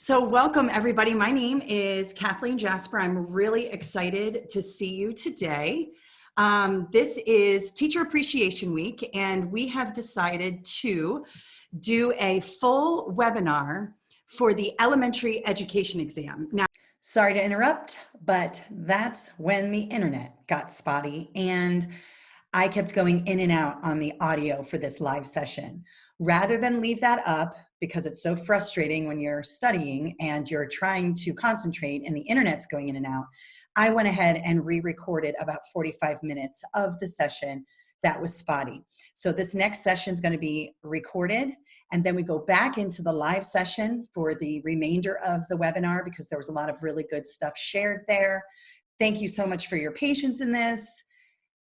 So welcome everybody. My name is Kathleen Jasper. I'm really excited to see you today. This is Teacher Appreciation Week, and we have decided to do a full webinar for the elementary education exam. Now, sorry to interrupt, but that's when the internet got spotty and I kept going in and out on the audio for this live session. Rather than leave that up, because it's so frustrating when you're studying and you're trying to concentrate and the internet's going in and out, I went ahead and re-recorded about 45 minutes of the session that was spotty. So this next session is going to be recorded, and then we go back into the live session for the remainder of the webinar because there was a lot of really good stuff shared there. Thank you so much for your patience in this.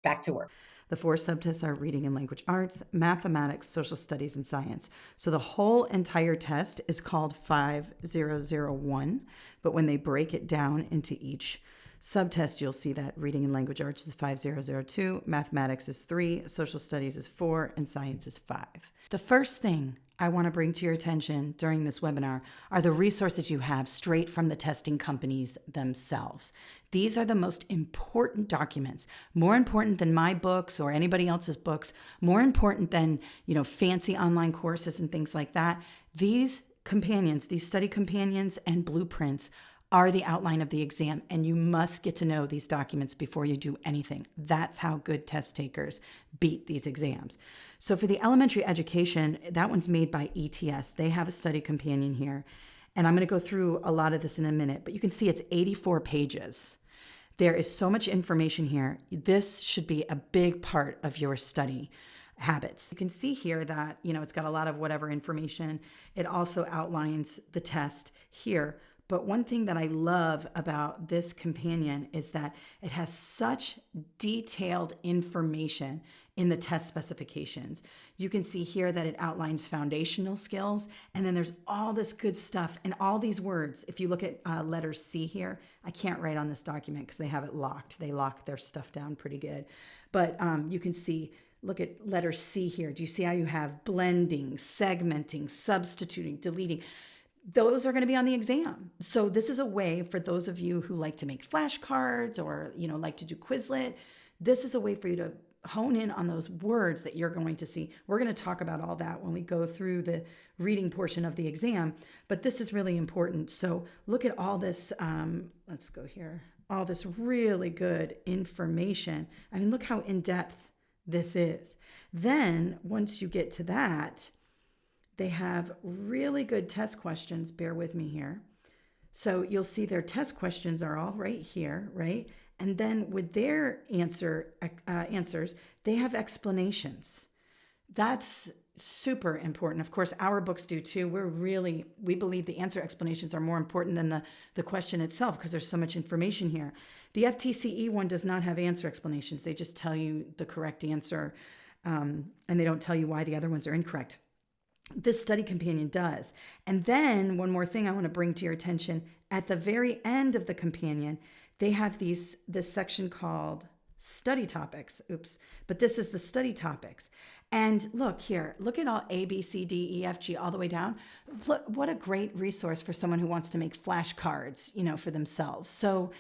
Back to work. The 4 subtests are reading and language arts, mathematics, social studies, and science. So the whole entire test is called 5001, but when they break it down into each subtest, you'll see that reading and language arts is 5002, mathematics is 3, social studies is 4, and science is 5. The first thing I want to bring to your attention during this webinar are the resources you have straight from the testing companies themselves. These are the most important documents, more important than my books or anybody else's books, more important than, fancy online courses and things like that. These companions, these study companions and blueprints are the outline of the exam, and you must get to know these documents before you do anything. That's how good test takers beat these exams. So for the elementary education, that one's made by ETS. They have a study companion here, and I'm going to go through a lot of this in a minute, but you can see it's 84 pages. There is so much information here. This should be a big part of your study habits. You can see here that, it's got a lot of whatever information. It also outlines the test here. But one thing that I love about this companion is that it has such detailed information in the test specifications. You can see here that it outlines foundational skills, and then there's all this good stuff and all these words. If you look at letter C here, I can't write on this document because they have it locked. They lock their stuff down pretty good. But you can see, look at letter C here. Do you see how you have blending, segmenting, substituting, deleting? Those are going to be on the exam. So this is a way for those of you who like to make flashcards or, like to do Quizlet. This is a way for you to hone in on those words that you're going to see. We're going to talk about all that when we go through the reading portion of the exam, but this is really important. So look at all this, let's go here, all this really good information. I mean, look how in-depth this is. Then once you get to that, they have really good test questions. Bear with me here. So you'll see their test questions are all right here, right? And then with their answers, they have explanations. That's super important. Of course, our books do too. We believe the answer explanations are more important than the question itself because there's so much information here. The FTCE one does not have answer explanations. They just tell you the correct answer, and they don't tell you why the other ones are incorrect. This study companion does. And then one more thing I want to bring to your attention. At the very end of the companion, they have this section called study topics. Oops. But this is the study topics. And look here, look at all A, B, C, D, E, F, G, all the way down. Look, what a great resource for someone who wants to make flashcards, for themselves. So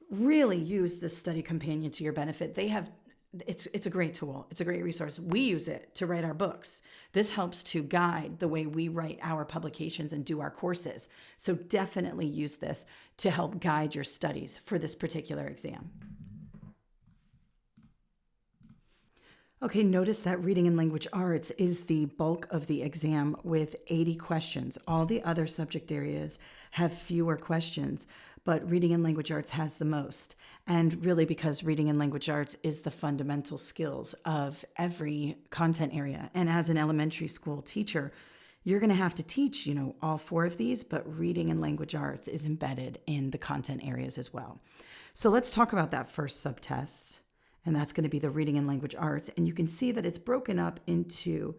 really use this study companion to your benefit. It's a great tool. It's a great resource. We use it to write our books. This helps to guide the way we write our publications and do our courses. So definitely use this to help guide your studies for this particular exam. Okay, notice that reading and language arts is the bulk of the exam with 80 questions. All the other subject areas have fewer questions, but reading and language arts has the most. And really because reading and language arts is the fundamental skills of every content area. And as an elementary school teacher, you're going to have to teach, all 4 of these, but reading and language arts is embedded in the content areas as well. So let's talk about that first subtest. And that's going to be the reading and language arts. And you can see that it's broken up into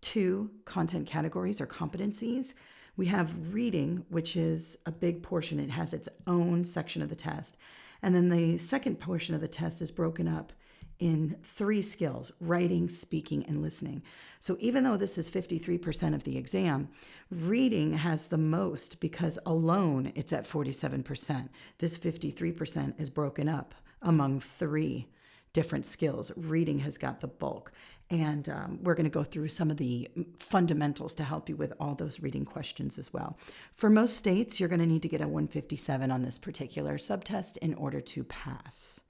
2 content categories or competencies. We have reading, which is a big portion. It has its own section of the test. And then the second portion of the test is broken up in 3 skills: writing, speaking, and listening. So even though this is 53% of the exam, reading has the most because alone it's at 47%. This 53% is broken up among 3 different skills. Reading has got the bulk. And we're going to go through some of the fundamentals to help you with all those reading questions as well. For most states, you're going to need to get a 157 on this particular subtest in order to pass.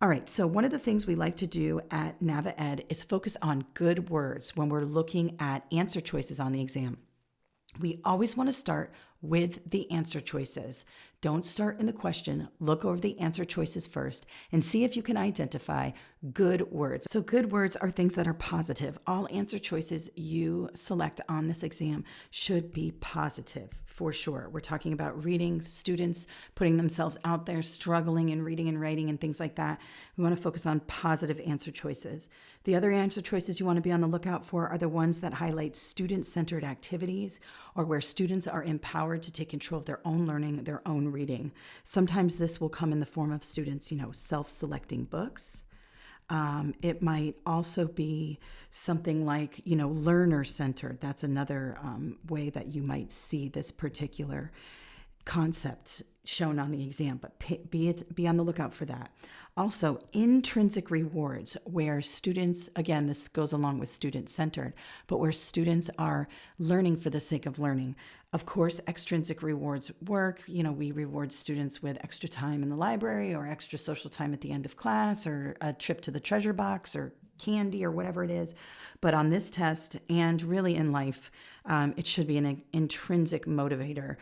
All right, so one of the things we like to do at NavaEd is focus on good words when we're looking at answer choices on the exam. We always want to start with the answer choices. Don't start in the question. Look over the answer choices first and see if you can identify good words. So good words are things that are positive. All answer choices you select on this exam should be positive for sure. We're talking about reading, students putting themselves out there, struggling in reading and writing and things like that. We want to focus on positive answer choices. The other answer choices you want to be on the lookout for are the ones that highlight student-centered activities or where students are empowered to take control of their own learning, their own reading. Sometimes this will come in the form of students, self-selecting books. It might also be something like, learner-centered. That's another way that you might see this particular concept shown on the exam, but be on the lookout for that. Also, intrinsic rewards, where students, again, this goes along with student-centered, but where students are learning for the sake of learning. Of course, extrinsic rewards work. We reward students with extra time in the library or extra social time at the end of class or a trip to the treasure box or candy or whatever it is. But on this test and really in life, it should be an intrinsic motivator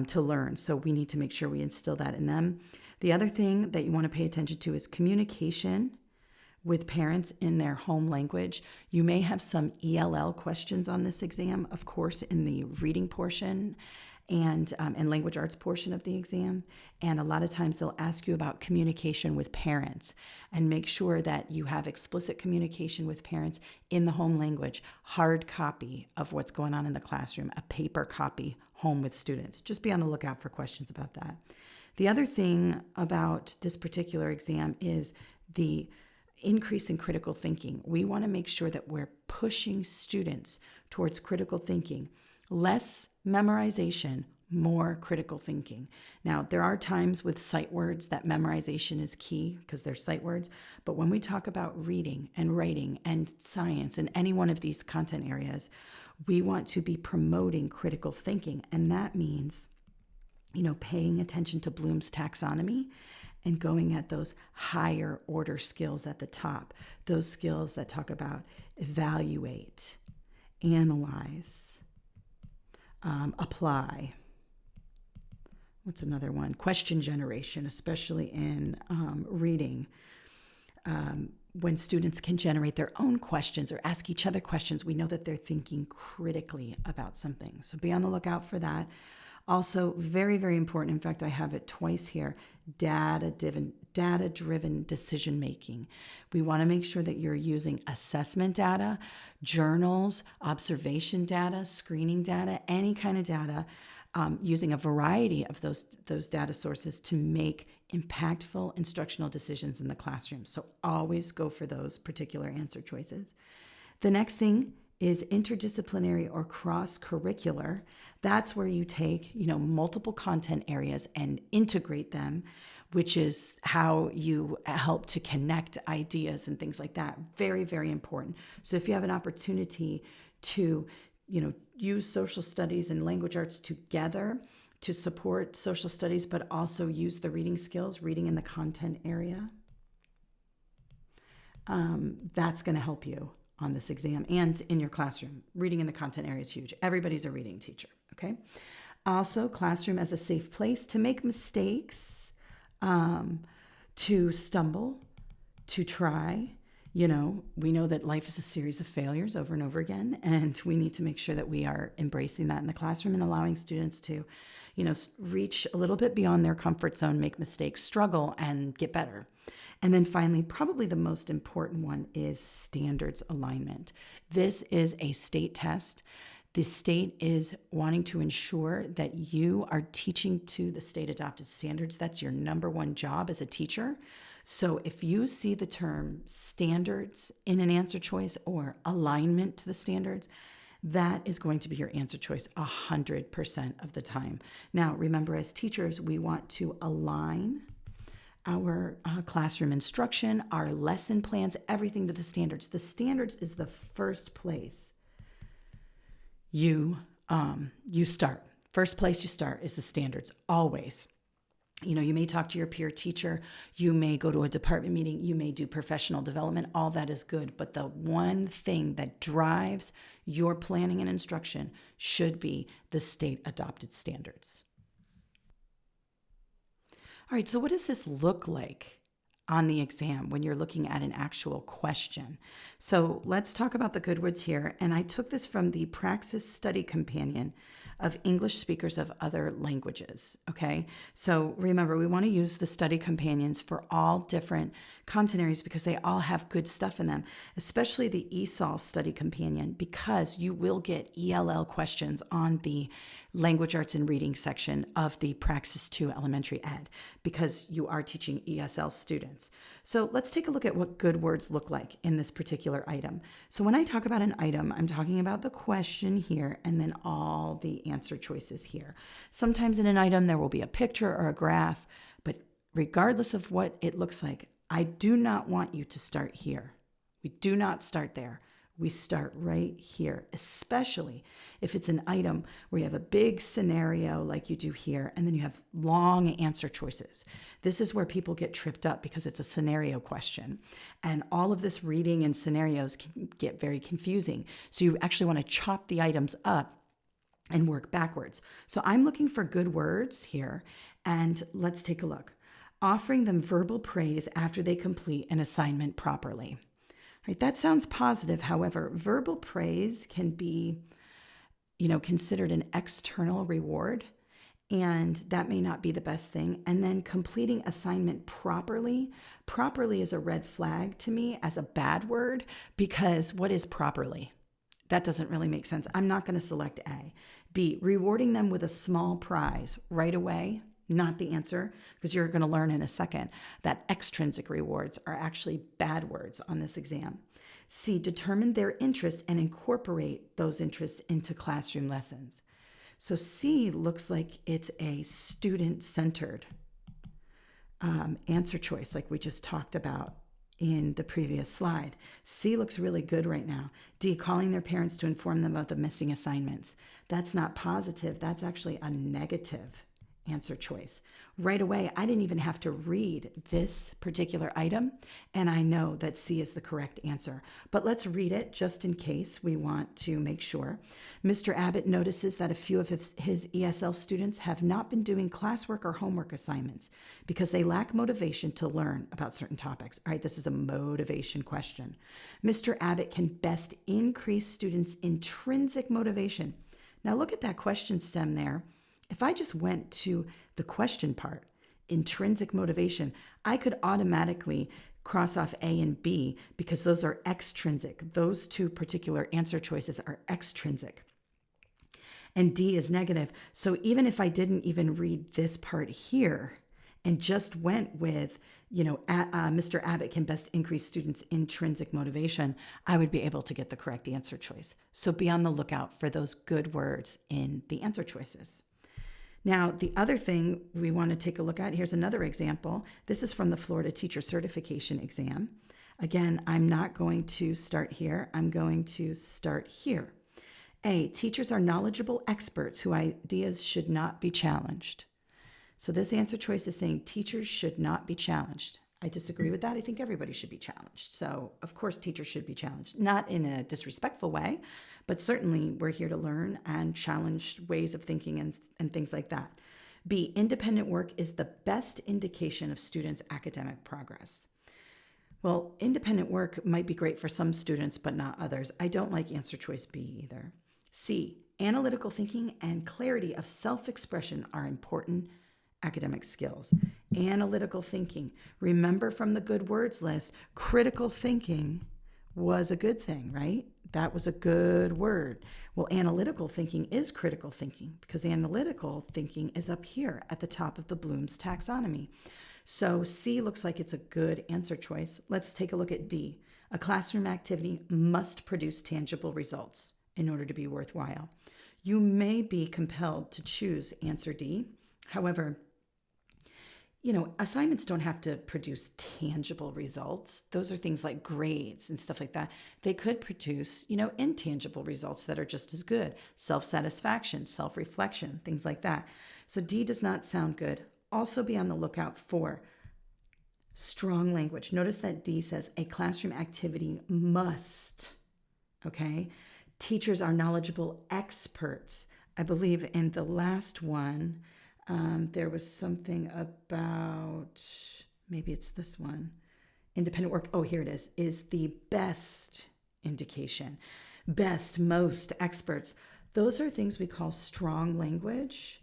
to learn. So we need to make sure we instill that in them. The other thing that you want to pay attention to is communication with parents in their home language. You may have some ELL questions on this exam, of course, in the reading portion and language arts portion of the exam. And a lot of times they'll ask you about communication with parents, and make sure that you have explicit communication with parents in the home language, hard copy of what's going on in the classroom, a paper copy home with students. Just be on the lookout for questions about that. The other thing about this particular exam is the increase in critical thinking. We want to make sure that we're pushing students towards critical thinking. Less memorization, more critical thinking. Now, there are times with sight words that memorization is key because they're sight words, but when we talk about reading and writing and science and any one of these content areas, we want to be promoting critical thinking. And that means, paying attention to Bloom's taxonomy and going at those higher order skills at the top, those skills that talk about evaluate, analyze, apply. What's another one? Question generation, especially in reading. When students can generate their own questions or ask each other questions, we know that they're thinking critically about something. So be on the lookout for that. Also, very, very important, in fact, I have it twice here, data-driven decision-making. We want to make sure that you're using assessment data, journals, observation data, screening data, any kind of data, using a variety of those data sources to make impactful instructional decisions in the classroom. So always go for those particular answer choices. The next thing is interdisciplinary or cross-curricular. That's where you take, multiple content areas and integrate them, which is how you help to connect ideas and things like that. Very, very important. So if you have an opportunity to, use social studies and language arts together to support social studies, but also use the reading skills, reading in the content area, that's going to help you on this exam and in your classroom. Reading in the content area is huge. Everybody's a reading teacher, okay? Also, classroom as a safe place to make mistakes, to stumble, to try. We know that life is a series of failures over and over again, and we need to make sure that we are embracing that in the classroom and allowing students to, reach a little bit beyond their comfort zone, make mistakes, struggle, and get better. And then finally, probably the most important one is standards alignment. This is a state test. The state is wanting to ensure that you are teaching to the state adopted standards. That's your number one job as a teacher. So if you see the term standards in an answer choice or alignment to the standards, that is going to be your answer choice 100% of the time. Now, remember, as teachers, we want to align our classroom instruction, our lesson plans, everything to the standards. The standards is the first place you start. First place you start is the standards, always. You know, you may talk to your peer teacher, you may go to a department meeting, you may do professional development, all that is good. But the one thing that drives your planning and instruction should be the state adopted standards. All right, so what does this look like on the exam when you're looking at an actual question? So let's talk about the good words here. And I took this from the Praxis Study Companion of English Speakers of Other Languages, okay? So remember, we want to use the study companions for all different content areas because they all have good stuff in them, especially the ESOL Study Companion, because you will get ELL questions on the Language Arts and Reading section of the Praxis 2 Elementary Ed, because you are teaching ESL students. So let's take a look at what good words look like in this particular item. So when I talk about an item, I'm talking about the question here and then all the answer choices here. Sometimes in an item, there will be a picture or a graph, but regardless of what it looks like, I do not want you to start here. We do not start there. We start right here, especially if it's an item where you have a big scenario like you do here, and then you have long answer choices. This is where people get tripped up because it's a scenario question. And all of this reading and scenarios can get very confusing. So you actually want to chop the items up and work backwards. So I'm looking for good words here, and let's take a look. Offering them verbal praise after they complete an assignment properly. Right, that sounds positive. However, verbal praise can be, considered an external reward, and that may not be the best thing. And then completing assignment properly is a red flag to me as a bad word, because what is properly? That doesn't really make sense. I'm not going to select A. B, rewarding them with a small prize right away. Not the answer, because you're going to learn in a second that extrinsic rewards are actually bad words on this exam. C, determine their interests and incorporate those interests into classroom lessons. So C looks like it's a student-centered answer choice, like we just talked about in the previous slide. C looks really good right now. D, calling their parents to inform them of the missing assignments. That's not positive. That's actually a negative answer choice. Right away, I didn't even have to read this particular item, and I know that C is the correct answer. But let's read it just in case we want to make sure. Mr. Abbott notices that a few of his ESL students have not been doing classwork or homework assignments because they lack motivation to learn about certain topics. All right, this is a motivation question. Mr. Abbott can best increase students' intrinsic motivation. Now look at that question stem there. If I just went to the question part, intrinsic motivation, I could automatically cross off A and B because those are extrinsic. Those two particular answer choices are extrinsic. And D is negative. So even if I didn't even read this part here and just went with, Mr. Abbott can best increase students' intrinsic motivation, I would be able to get the correct answer choice. So be on the lookout for those good words in the answer choices. Now, the other thing we want to take a look at, here's another example. This is from the Florida Teacher Certification Exam. Again, I'm not going to start here. I'm going to start here. A, teachers are knowledgeable experts whose ideas should not be challenged. So this answer choice is saying teachers should not be challenged. I disagree with that. I think everybody should be challenged. So, of course, teachers should be challenged. Not in a disrespectful way, but certainly we're here to learn and challenge ways of thinking and things like that. B, independent work is the best indication of students' academic progress. Well, independent work might be great for some students, but not others. I don't like answer choice B either. C, analytical thinking and clarity of self-expression are important academic skills. Analytical thinking. Remember from the good words list, critical thinking was a good thing, right? That was a good word. Well, analytical thinking is critical thinking because analytical thinking is up here at the top of the Bloom's taxonomy. So C looks like it's a good answer choice. Let's take a look at D. A classroom activity must produce tangible results in order to be worthwhile. You may be compelled to choose answer D. However, assignments don't have to produce tangible results. Those are things like grades and stuff like that. They could produce, intangible results that are just as good. Self-satisfaction, self-reflection, things like that. So D does not sound good. Also be on the lookout for strong language. Notice that D says a classroom activity must, okay? Teachers are knowledgeable experts. I believe in the last one, there was something about, maybe it's this one, independent work. Oh, here it is the best indication. Best, most, experts. Those are things we call strong language.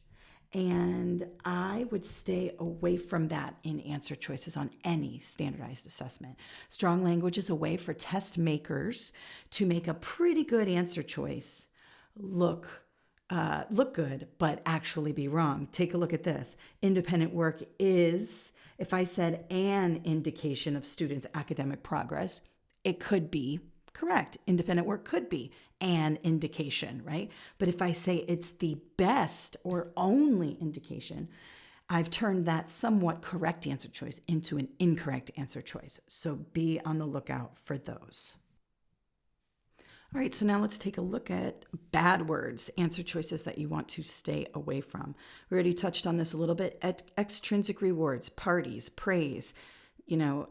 And I would stay away from that in answer choices on any standardized assessment. Strong language is a way for test makers to make a pretty good answer choice look good, but actually be wrong. Take a look at this. Independent work is, if I said an indication of students' academic progress, it could be correct. Independent work could be an indication, right? But if I say it's the best or only indication, I've turned that somewhat correct answer choice into an incorrect answer choice. So be on the lookout for those. All right, so now let's take a look at bad words, answer choices that you want to stay away from. We already touched on this a little bit. Extrinsic rewards, parties, praise,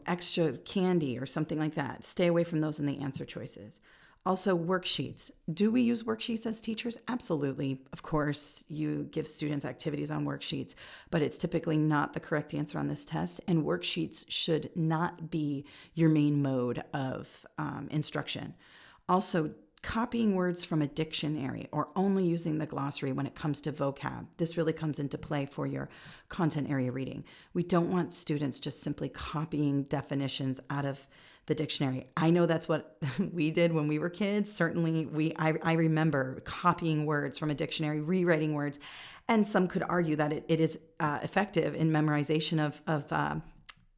extra candy or something like that. Stay away from those in the answer choices. Also, worksheets. Do we use worksheets as teachers? Absolutely. Of course, you give students activities on worksheets, but it's typically not the correct answer on this test, and worksheets should not be your main mode of instruction. Also, copying words from a dictionary or only using the glossary when it comes to vocab. This really comes into play for your content area reading. We don't want students just simply copying definitions out of the dictionary. I know that's what we did when we were kids. Certainly, I remember copying words from a dictionary, rewriting words, and some could argue that it is effective in memorization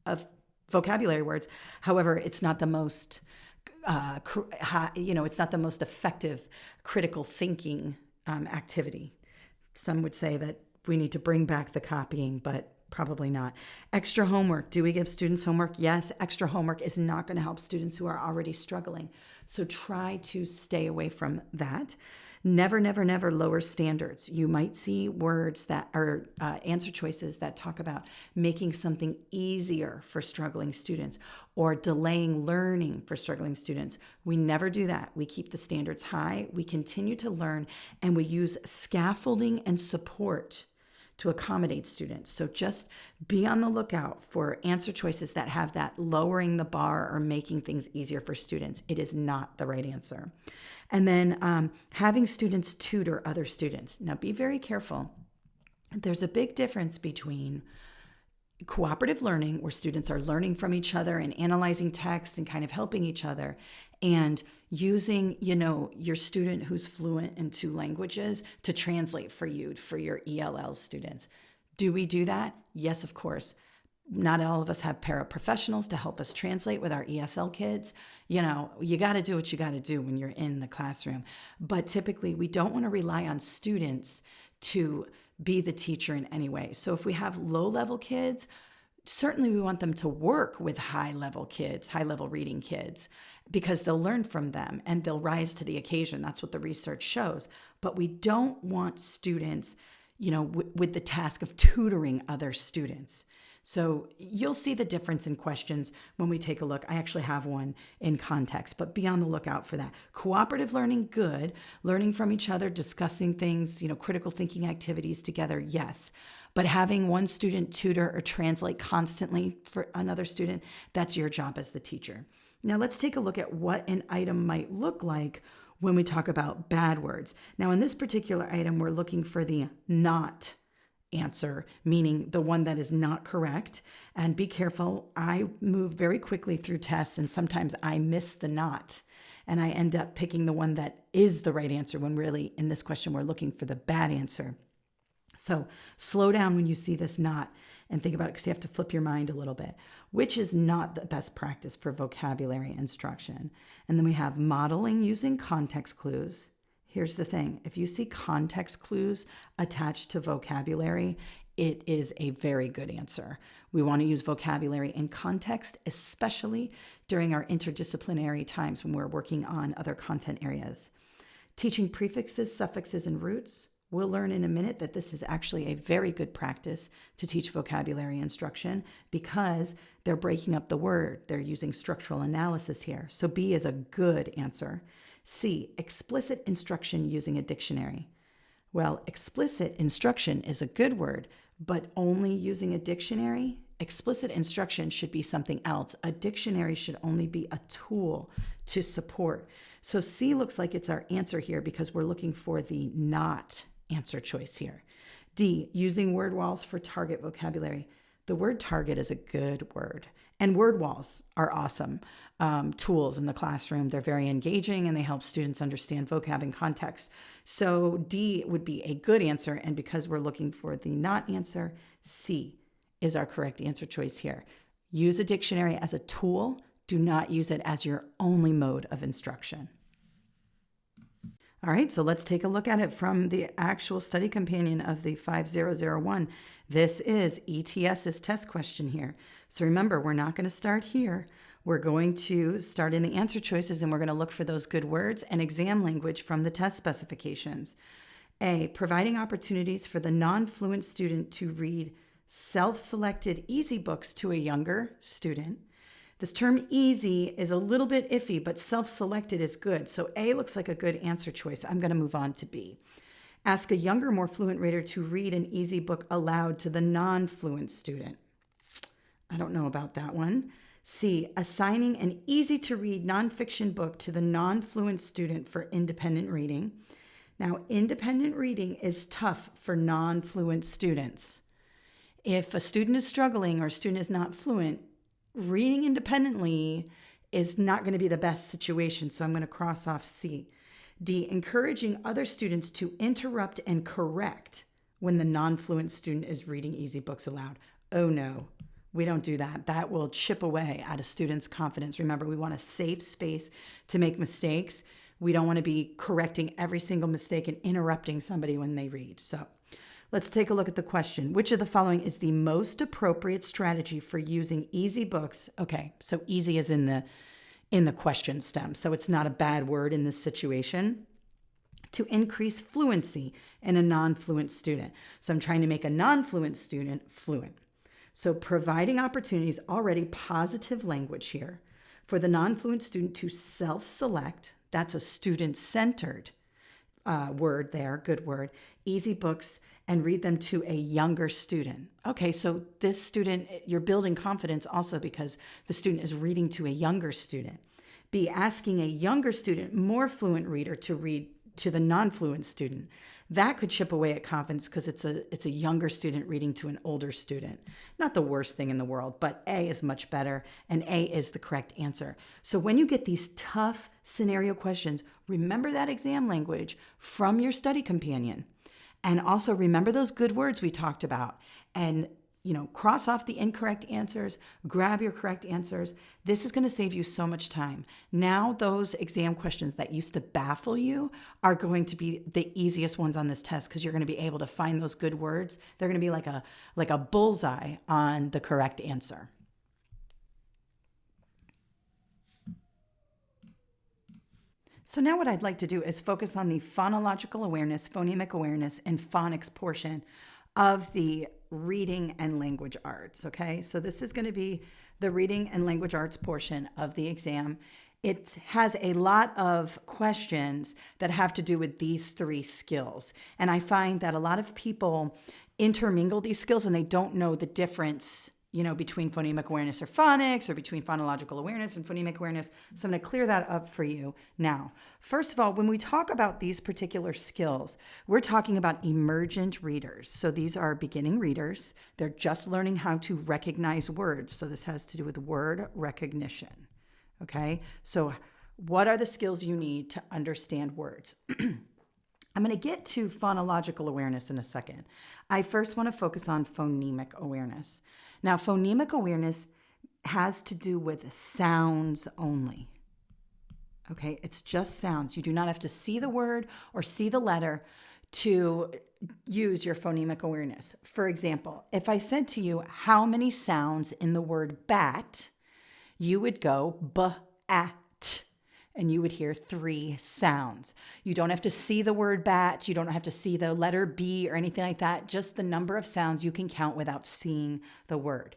of vocabulary words. However, it's not the most it's not the most effective critical thinking activity. Some would say that we need to bring back the copying, but probably not. Extra homework. Do we give students homework? Yes. Extra homework is not going to help students who are already struggling. So try to stay away from that. Never, never, never lower standards. You might see words that are answer choices that talk about making something easier for struggling students or delaying learning for struggling students. We never do that. We keep the standards high. We continue to learn, and we use scaffolding and support to accommodate students. So just be on the lookout for answer choices that have that lowering the bar or making things easier for students. It is not the right answer. And then having students tutor other students. Now be very careful. There's a big difference between cooperative learning, where students are learning from each other and analyzing text and kind of helping each other, and using, your student who's fluent in 2 languages to translate for you, for your ELL students. Do we do that? Yes, of course. Not all of us have paraprofessionals to help us translate with our ESL kids. You got to do what you got to do when you're in the classroom. But typically, we don't want to rely on students to be the teacher in any way. So if we have low-level kids, certainly we want them to work with high-level kids, high-level reading kids, because they'll learn from them and they'll rise to the occasion. That's what the research shows. But we don't want students, with the task of tutoring other students. So you'll see the difference in questions when we take a look. I actually have one in context, but be on the lookout for that. Cooperative learning, good. Learning from each other, discussing things, critical thinking activities together, yes. But having one student tutor or translate constantly for another student, that's your job as the teacher. Now let's take a look at what an item might look like when we talk about bad words. Now in this particular item, we're looking for the not answer, meaning the one that is not correct. And be careful, I move very quickly through tests, and sometimes I miss the not, and I end up picking the one that is the right answer when really in this question we're looking for the bad answer. So slow down when you see this not and think about it, because you have to flip your mind a little bit. Which is not the best practice for vocabulary instruction? And then we have modeling using context clues. Here's the thing. If you see context clues attached to vocabulary, it is a very good answer. We want to use vocabulary in context, especially during our interdisciplinary times when we're working on other content areas. Teaching prefixes, suffixes, and roots. We'll learn in a minute that this is actually a very good practice to teach vocabulary instruction because they're breaking up the word. They're using structural analysis here. So B is a good answer. C, explicit instruction using a dictionary. Well, explicit instruction is a good word, but only using a dictionary? Explicit instruction should be something else. A dictionary should only be a tool to support. So C looks like it's our answer here because we're looking for the not answer choice here. D, using word walls for target vocabulary. The word target is a good word, and word walls are awesome tools in the classroom. They're very engaging and they help students understand vocab and context. So D would be a good answer, and because we're looking for the not answer, C is our correct answer choice here. Use a dictionary as a tool. Do not use it as your only mode of instruction. All right, so let's take a look at it from the actual study companion of the 5001. This is ETS's test question here. So remember, we're not going to start here. We're going to start in the answer choices, and we're going to look for those good words and exam language from the test specifications. A, providing opportunities for the non-fluent student to read self-selected easy books to a younger student. This term easy is a little bit iffy, but self-selected is good. So A looks like a good answer choice. I'm going to move on to B. Ask a younger, more fluent reader to read an easy book aloud to the non-fluent student. I don't know about that one. C, assigning an easy-to-read nonfiction book to the non-fluent student for independent reading. Now, independent reading is tough for non-fluent students. If a student is struggling or a student is not fluent, reading independently is not going to be the best situation, so I'm going to cross off C. D, encouraging other students to interrupt and correct when the non-fluent student is reading easy books aloud. Oh no, we don't do that. That will chip away at a student's confidence. Remember, we want a safe space to make mistakes. We don't want to be correcting every single mistake and interrupting somebody when they read. So let's take a look at the question. Which of the following is the most appropriate strategy for using easy books? Okay, so easy is in the question stem, so it's not a bad word in this situation. To increase fluency in a non-fluent student. So I'm trying to make a non-fluent student fluent. So providing opportunities, already positive language here, for the non-fluent student to self-select. That's a student-centered word there, good word. Easy books, and read them to a younger student. Okay, so this student, you're building confidence also because the student is reading to a younger student. B, asking a younger student, more fluent reader to read to the non-fluent student. That could chip away at confidence because it's a younger student reading to an older student. Not the worst thing in the world, but A is much better, and A is the correct answer. So when you get these tough scenario questions, remember that exam language from your study companion. And also remember those good words we talked about, and cross off the incorrect answers, grab your correct answers. This is going to save you so much time. Now those exam questions that used to baffle you are going to be the easiest ones on this test because you're going to be able to find those good words. They're going to be like a bullseye on the correct answer. So now what I'd like to do is focus on the phonological awareness, phonemic awareness, and phonics portion of the reading and language arts, okay? So this is going to be the reading and language arts portion of the exam. It has a lot of questions that have to do with these three skills. And I find that a lot of people intermingle these skills and they don't know the difference between phonemic awareness or phonics, or between phonological awareness and phonemic awareness. So I'm going to clear that up for you now. First of all, when we talk about these particular skills, we're talking about emergent readers. So these are beginning readers. They're just learning how to recognize words. So this has to do with word recognition. Okay? So what are the skills you need to understand words? I'm going to get to phonological awareness in a second. I first want to focus on phonemic awareness. Now, phonemic awareness has to do with sounds only. Okay, it's just sounds. You do not have to see the word or see the letter to use your phonemic awareness. For example, if I said to you, how many sounds in the word bat, you would go b-at, and you would hear 3 sounds. You don't have to see the word bat. You don't have to see the letter B or anything like that. Just the number of sounds you can count without seeing the word.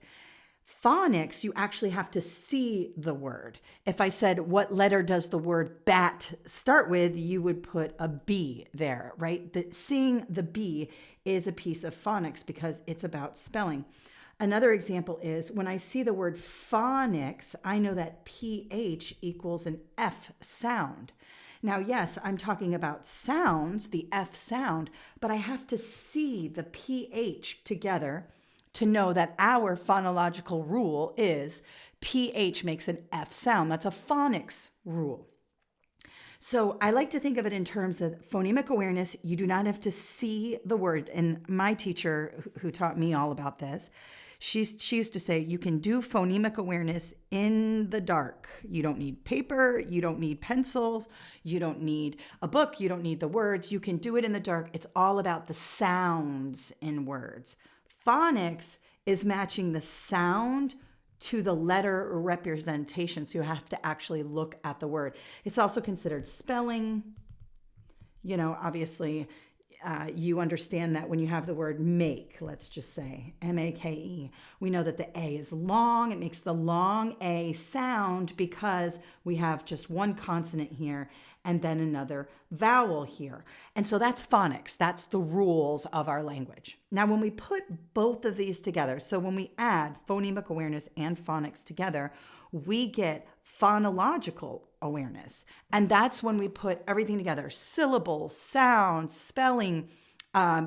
Phonics, you actually have to see the word. If I said, what letter does the word bat start with, you would put a B there, right? Seeing the B is a piece of phonics because it's about spelling. Another example is when I see the word phonics, I know that PH equals an F sound. Now, yes, I'm talking about sounds, the F sound, but I have to see the PH together to know that our phonological rule is PH makes an F sound. That's a phonics rule. So I like to think of it in terms of phonemic awareness. You do not have to see the word. And my teacher who taught me all about this, she used to say, you can do phonemic awareness in the dark. You don't need paper. You don't need pencils. You don't need a book. You don't need the words. You can do it in the dark. It's all about the sounds in words. Phonics is matching the sound to the letter representation. So you have to actually look at the word. It's also considered spelling. You know, obviously, you understand that when you have the word make, let's just say, M-A-K-E, we know that the A is long. It makes the long A sound because we have just one consonant here and then another vowel here. And so that's phonics. That's the rules of our language. Now, when we put both of these together, so when we add phonemic awareness and phonics together, we get phonological awareness. And that's when we put everything together: syllables, sounds, spelling,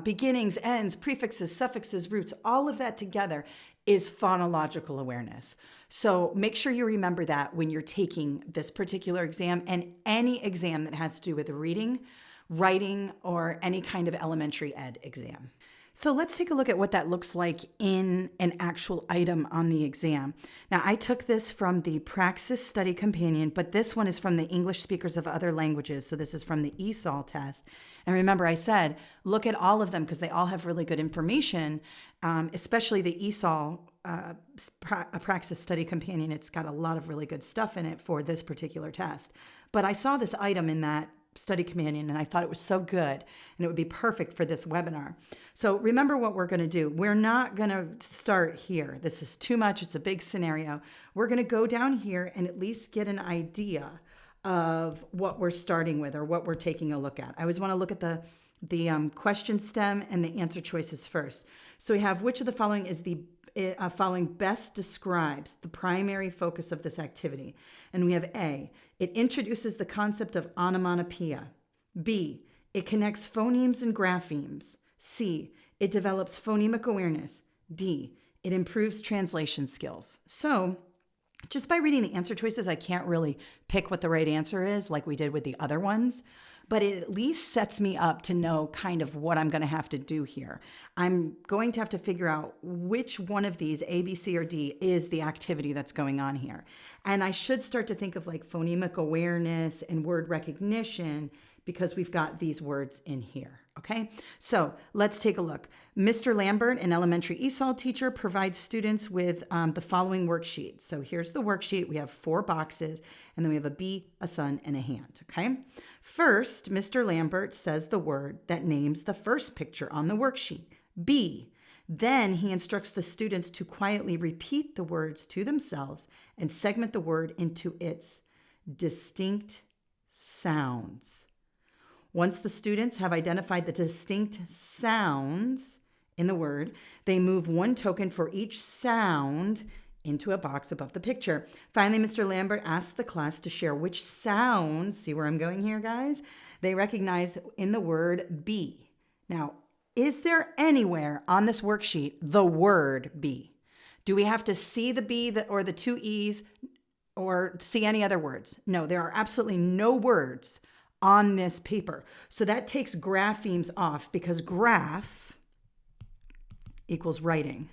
beginnings, ends, prefixes, suffixes, roots, all of that together is phonological awareness. So make sure you remember that when you're taking this particular exam and any exam that has to do with reading, writing, or any kind of elementary ed exam. So let's take a look at what that looks like in an actual item on the exam. Now, I took this from the Praxis Study Companion, but this one is from the English Speakers of Other Languages. So this is from the ESOL test. And remember, I said, look at all of them because they all have really good information, especially the ESOL Praxis Study Companion. It's got a lot of really good stuff in it for this particular test. But I saw this item in that study companion and I thought it was so good and it would be perfect for this webinar. So remember what we're going to do. We're not going to start here. This is too much. It's a big scenario. We're going to go down here and at least get an idea of what we're starting with or what we're taking a look at. I always want to look at the question stem and the answer choices first. So we have, which of the following is the following best describes the primary focus of this activity? And we have A, it introduces the concept of onomatopoeia. B, it connects phonemes and graphemes. C, it develops phonemic awareness. D, it improves translation skills. So just by reading the answer choices, I can't really pick what the right answer is like we did with the other ones, but it at least sets me up to know kind of what I'm going to have to do here. I'm going to have to figure out which one of these, A, B, C, or D, is the activity that's going on here. And I should start to think of like phonemic awareness and word recognition because we've got these words in here. Okay, so let's take a look. Mr. Lambert, an elementary ESOL teacher, provides students with the following worksheet. So here's the worksheet. We have 4 boxes, and then we have a bee, a sun, and a hand. Okay, first, Mr. Lambert says the word that names the first picture on the worksheet, bee. Then he instructs the students to quietly repeat the words to themselves and segment the word into its distinct sounds. Once the students have identified the distinct sounds in the word, they move 1 token for each sound into a box above the picture. Finally, Mr. Lambert asks the class to share which sounds, see where I'm going here, guys, they recognize in the word bee. Now, is there anywhere on this worksheet the word bee? Do we have to see the B or the 2 E's or see any other words? No, there are absolutely no words on this paper. So that takes graphemes off because graph equals writing.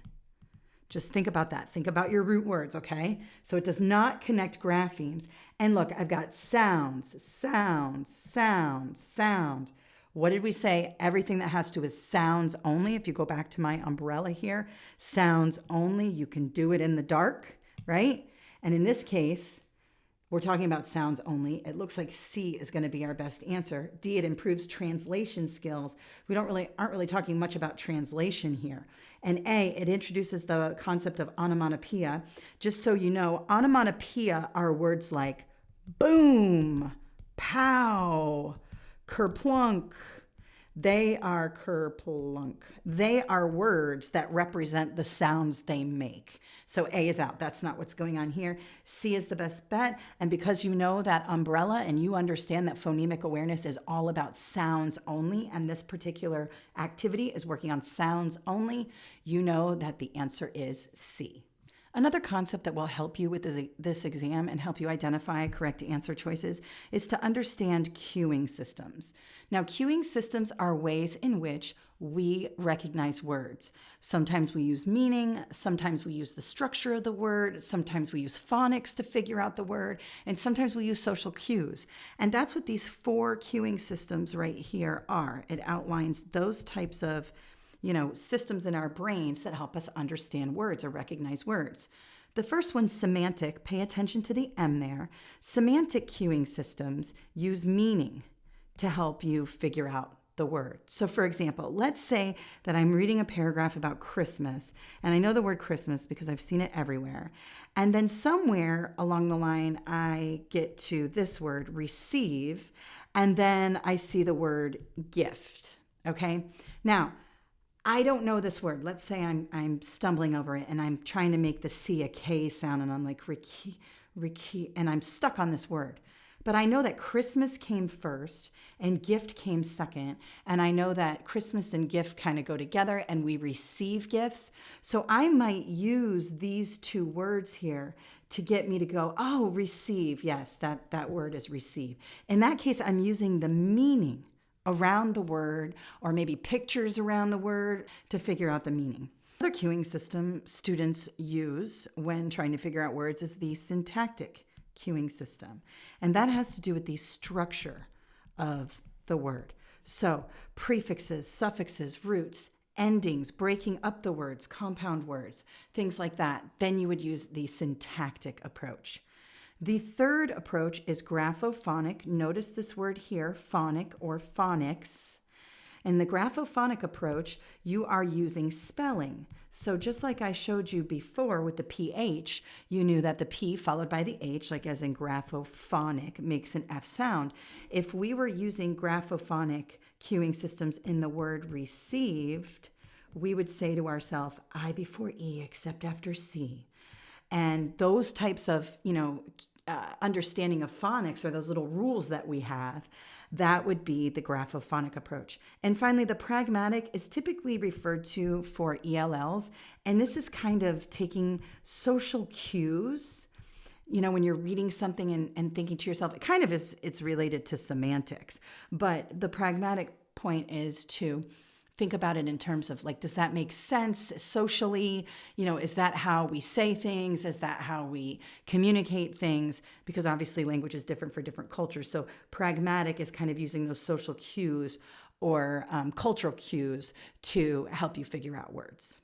Just think about that. Think about your root words, okay? So it does not connect graphemes. And look, I've got sounds, sounds, sounds, sound. What did we say? Everything that has to do with sounds only. If you go back to my umbrella here, sounds only, you can do it in the dark, right? And in this case, we're talking about sounds only. It looks like C is going to be our best answer. D, it improves translation skills. We aren't really talking much about translation here. And A, it introduces the concept of onomatopoeia. Just so you know, onomatopoeia are words like boom, pow, kerplunk. They are kerplunk. They are words that represent the sounds they make. So A is out. That's not what's going on here. C is the best bet. And because you know that umbrella and you understand that phonemic awareness is all about sounds only, and this particular activity is working on sounds only, you know that the answer is C. Another concept that will help you with this exam and help you identify correct answer choices is to understand cueing systems. Now, cueing systems are ways in which we recognize words. Sometimes we use meaning, sometimes we use the structure of the word, sometimes we use phonics to figure out the word, and sometimes we use social cues. And that's what these 4 cueing systems right here are. It outlines those types of systems in our brains that help us understand words or recognize words. The first one's semantic. Pay attention to the M there. Semantic cueing systems use meaning to help you figure out the word. So for example, let's say that I'm reading a paragraph about Christmas, and I know the word Christmas because I've seen it everywhere. And then somewhere along the line, I get to this word, receive, and then I see the word gift, okay? Now, I don't know this word. Let's say I'm stumbling over it and I'm trying to make the C a K sound and I'm like, Riki, and I'm stuck on this word. But I know that Christmas came first and gift came second. And I know that Christmas and gift kind of go together and we receive gifts. So I might use these 2 words here to get me to go, oh, receive. Yes, that word is receive. In that case, I'm using the meaning around the word, or maybe pictures around the word to figure out the meaning. Another cueing system students use when trying to figure out words is the syntactic cueing system. And that has to do with the structure of the word. So prefixes, suffixes, roots, endings, breaking up the words, compound words, things like that. Then you would use the syntactic approach. The third approach is graphophonic. Notice this word here, phonic or phonics. In the graphophonic approach, you are using spelling. So just like I showed you before with the PH, you knew that the P followed by the H, like as in graphophonic, makes an F sound. If we were using graphophonic cueing systems in the word received, we would say to ourselves, I before E except after C. And those types of, understanding of phonics, or those little rules that we have, that would be the graphophonic approach. And finally, the pragmatic is typically referred to for ELLs. And this is kind of taking social cues. When you're reading something and thinking to yourself, it's related to semantics. But the pragmatic point is to think about it in terms of does that make sense socially? Is that how we say things? Is that how we communicate things? Because obviously language is different for different cultures. So pragmatic is kind of using those social cues or cultural cues to help you figure out words.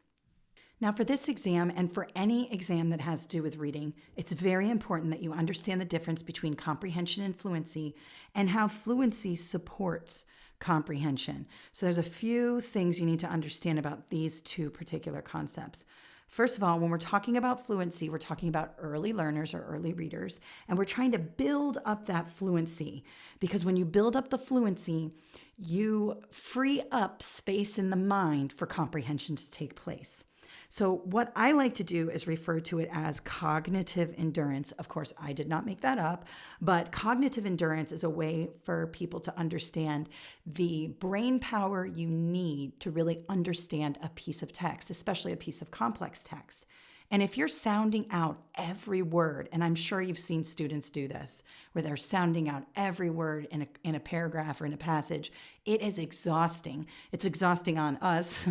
Now for this exam and for any exam that has to do with reading, it's very important that you understand the difference between comprehension and fluency and how fluency supports comprehension. So there's a few things you need to understand about these 2 particular concepts. First of all, when we're talking about fluency, we're talking about early learners or early readers, and we're trying to build up that fluency, because when you build up the fluency, you free up space in the mind for comprehension to take place. So what I like to do is refer to it as cognitive endurance. Of course, I did not make that up, but cognitive endurance is a way for people to understand the brain power you need to really understand a piece of text, especially a piece of complex text. And if you're sounding out every word, and I'm sure you've seen students do this, where they're sounding out every word in a paragraph or in a passage, it is exhausting. It's exhausting on us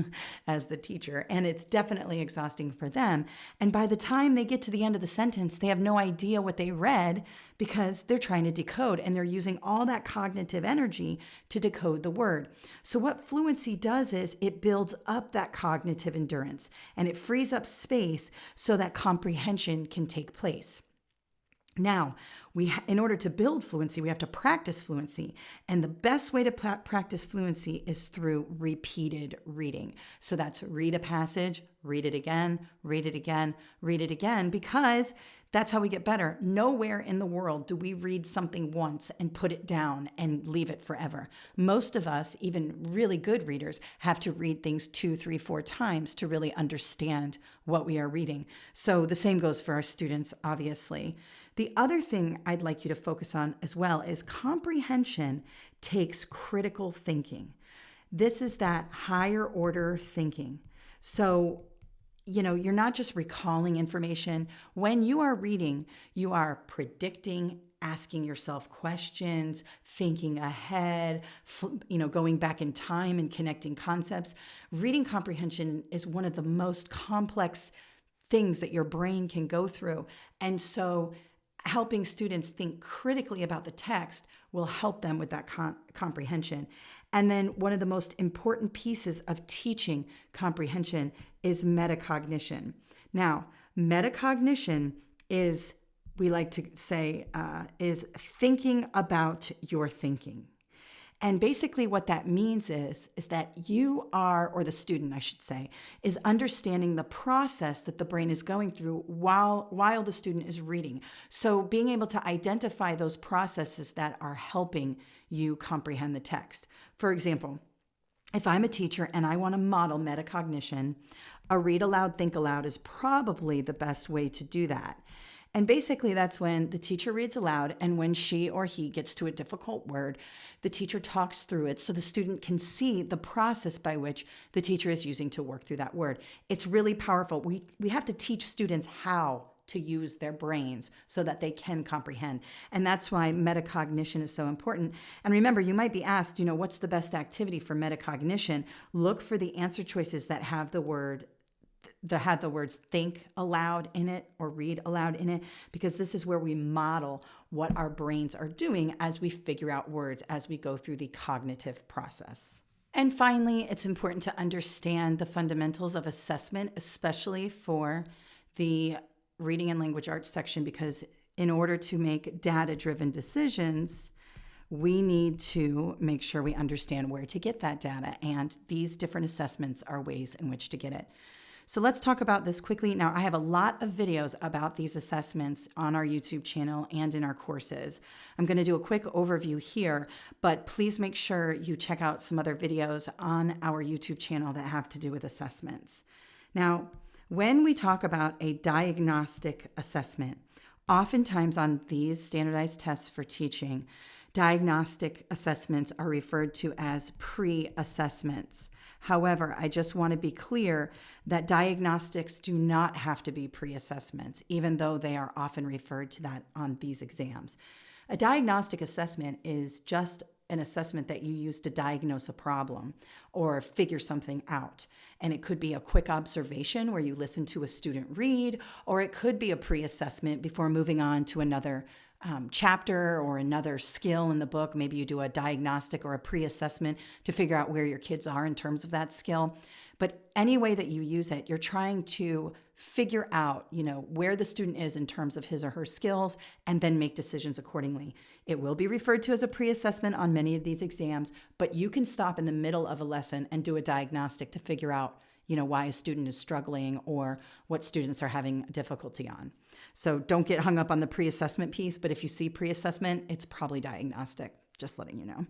as the teacher, and it's definitely exhausting for them. And by the time they get to the end of the sentence, they have no idea what they read because they're trying to decode, and they're using all that cognitive energy to decode the word. So what Fluency does is it builds up that cognitive endurance, and it frees up space so that comprehension can take place. Now, in order to build fluency, we have to practice fluency. And the best way to practice fluency is through repeated reading. So that's read a passage, read it again, read it again, read it again, because that's how we get better. Nowhere in the world do we read something once and put it down and leave it forever. Most of us, even really good readers, have to read things 2, 3, 4 times to really understand what we are reading. So the same goes for our students, obviously. The other thing I'd like you to focus on as well is comprehension takes critical thinking. This is that higher order thinking. So, you're not just recalling information. When you are reading, you are predicting, asking yourself questions, thinking ahead, going back in time and connecting concepts. Reading comprehension is one of the most complex things that your brain can go through. And so helping students think critically about the text will help them with that comprehension. And then one of the most important pieces of teaching comprehension is metacognition. Now, metacognition is, we like to say, is thinking about your thinking. And basically what that means is that you are, or the student, I should say, is understanding the process that the brain is going through while the student is reading. So being able to identify those processes that are helping you comprehend the text. For example, if I'm a teacher and I want to model metacognition, a read aloud, think aloud is probably the best way to do that. And basically that's when the teacher reads aloud, and when she or he gets to a difficult word, the teacher talks through it so the student can see the process by which the teacher is using to work through that word. It's really powerful. We have to teach students how to use their brains so that they can comprehend. And that's why metacognition is so important. And remember, you might be asked, what's the best activity for metacognition? Look for the answer choices that have the words think aloud in it or read aloud in it, because this is where we model what our brains are doing as we figure out words, as we go through the cognitive process. And finally, it's important to understand the fundamentals of assessment, especially for the reading and language arts section, because in order to make data-driven decisions, we need to make sure we understand where to get that data, and these different assessments are ways in which to get it. So let's talk about this quickly. Now, I have a lot of videos about these assessments on our YouTube channel and in our courses. I'm going to do a quick overview here, but please make sure you check out some other videos on our YouTube channel that have to do with assessments. Now, when we talk about a diagnostic assessment, oftentimes on these standardized tests for teaching, diagnostic assessments are referred to as pre-assessments. However, I just want to be clear that diagnostics do not have to be pre-assessments, even though they are often referred to that on these exams. A diagnostic assessment is just an assessment that you use to diagnose a problem or figure something out. And it could be a quick observation where you listen to a student read, or it could be a pre-assessment before moving on to another chapter or another skill in the book. Maybe you do a diagnostic or a pre-assessment to figure out where your kids are in terms of that skill. But any way that you use it, you're trying to figure out, where the student is in terms of his or her skills, and then make decisions accordingly. It will be referred to as a pre-assessment on many of these exams, but you can stop in the middle of a lesson and do a diagnostic to figure out, why a student is struggling or what students are having difficulty on. So don't get hung up on the pre-assessment piece, but if you see pre-assessment, it's probably diagnostic, just letting you know.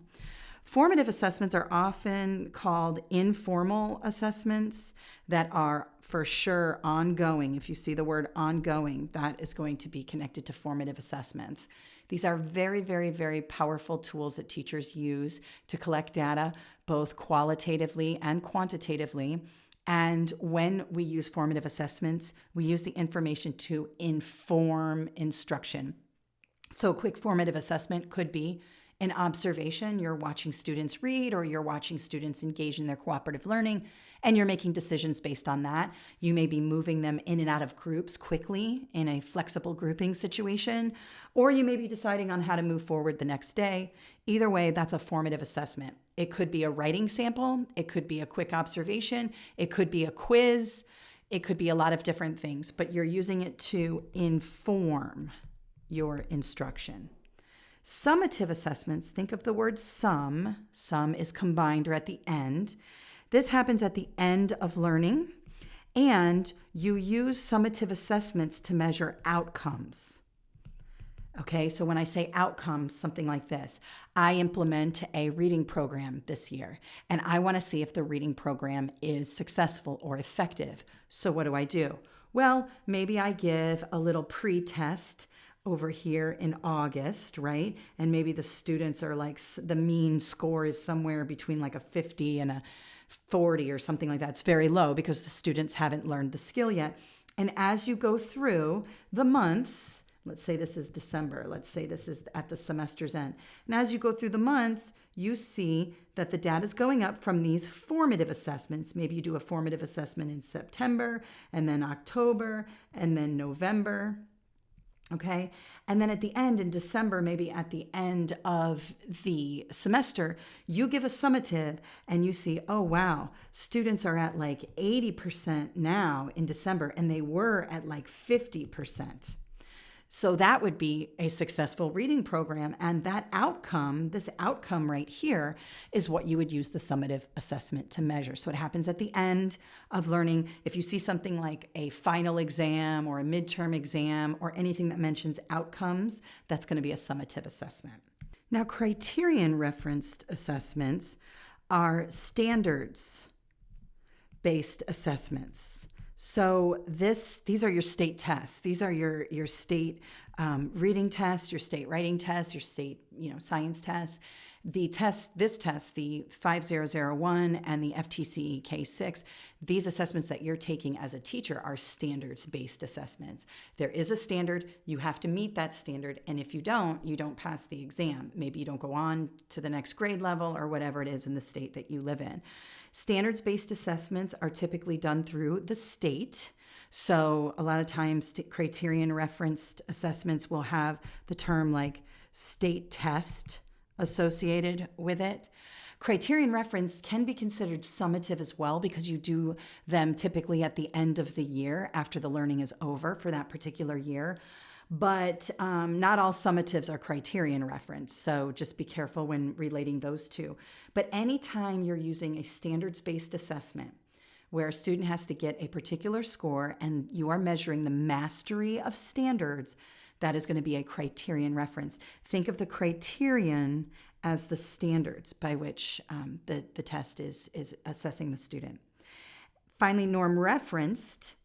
Formative assessments are often called informal assessments that are for sure ongoing. If you see the word ongoing, that is going to be connected to formative assessments. These are very, very, very powerful tools that teachers use to collect data, both qualitatively and quantitatively. And when we use formative assessments, we use the information to inform instruction. So a quick formative assessment could be an observation. You're watching students read, or you're watching students engage in their cooperative learning, and you're making decisions based on that. You may be moving them in and out of groups quickly in a flexible grouping situation, or you may be deciding on how to move forward the next day. Either way, that's a formative assessment. It could be a writing sample. It could be a quick observation. It could be a quiz. It could be a lot of different things, but you're using it to inform your instruction. Summative assessments, think of the word sum. Sum is combined or at the end. This happens at the end of learning, and you use summative assessments to measure outcomes. Okay, so when I say outcomes, something like this: I implement a reading program this year, and I want to see if the reading program is successful or effective. So what do? Well, maybe I give a little pre-test over here in August, right? And maybe the students are like, the mean score is somewhere between like a 50 and a 40 or something like that. It's very low because the students haven't learned the skill yet. And as you go through the months, let's say this is December, let's say this is at the semester's end. And as you go through the months, you see that the data is going up from these formative assessments. Maybe you do a formative assessment in September, and then October, and then November. Okay. And then at the end in December, maybe at the end of the semester, you give a summative and you see, oh, wow, students are at like 80% now in December, and they were at like 50%. So that would be a successful reading program. And that outcome, this outcome right here, is what you would use the summative assessment to measure. So it happens at the end of learning. If you see something like a final exam or a midterm exam or anything that mentions outcomes, that's going to be a summative assessment. Now, criterion referenced assessments are standards-based assessments. So these are your state tests. These are your state reading test, your state writing test, your state science test. This test, the 5001 and the FTCE K6, these assessments that you're taking as a teacher are standards-based assessments. There is a standard. You have to meet that standard, and if you don't pass the exam. Maybe you don't go on to the next grade level or whatever it is in the state that you live in. Standards-based assessments are typically done through the state. So a lot of times criterion referenced assessments will have the term like state test associated with it. Criterion reference can be considered summative as well, because you do them typically at the end of the year after the learning is over for that particular year. But not all summatives are criterion reference, so just be careful when relating those two. But anytime you're using a standards-based assessment where a student has to get a particular score and you are measuring the mastery of standards, that is going to be a criterion reference. Think of the criterion as the standards by which the test is assessing the student. Finally, norm referenced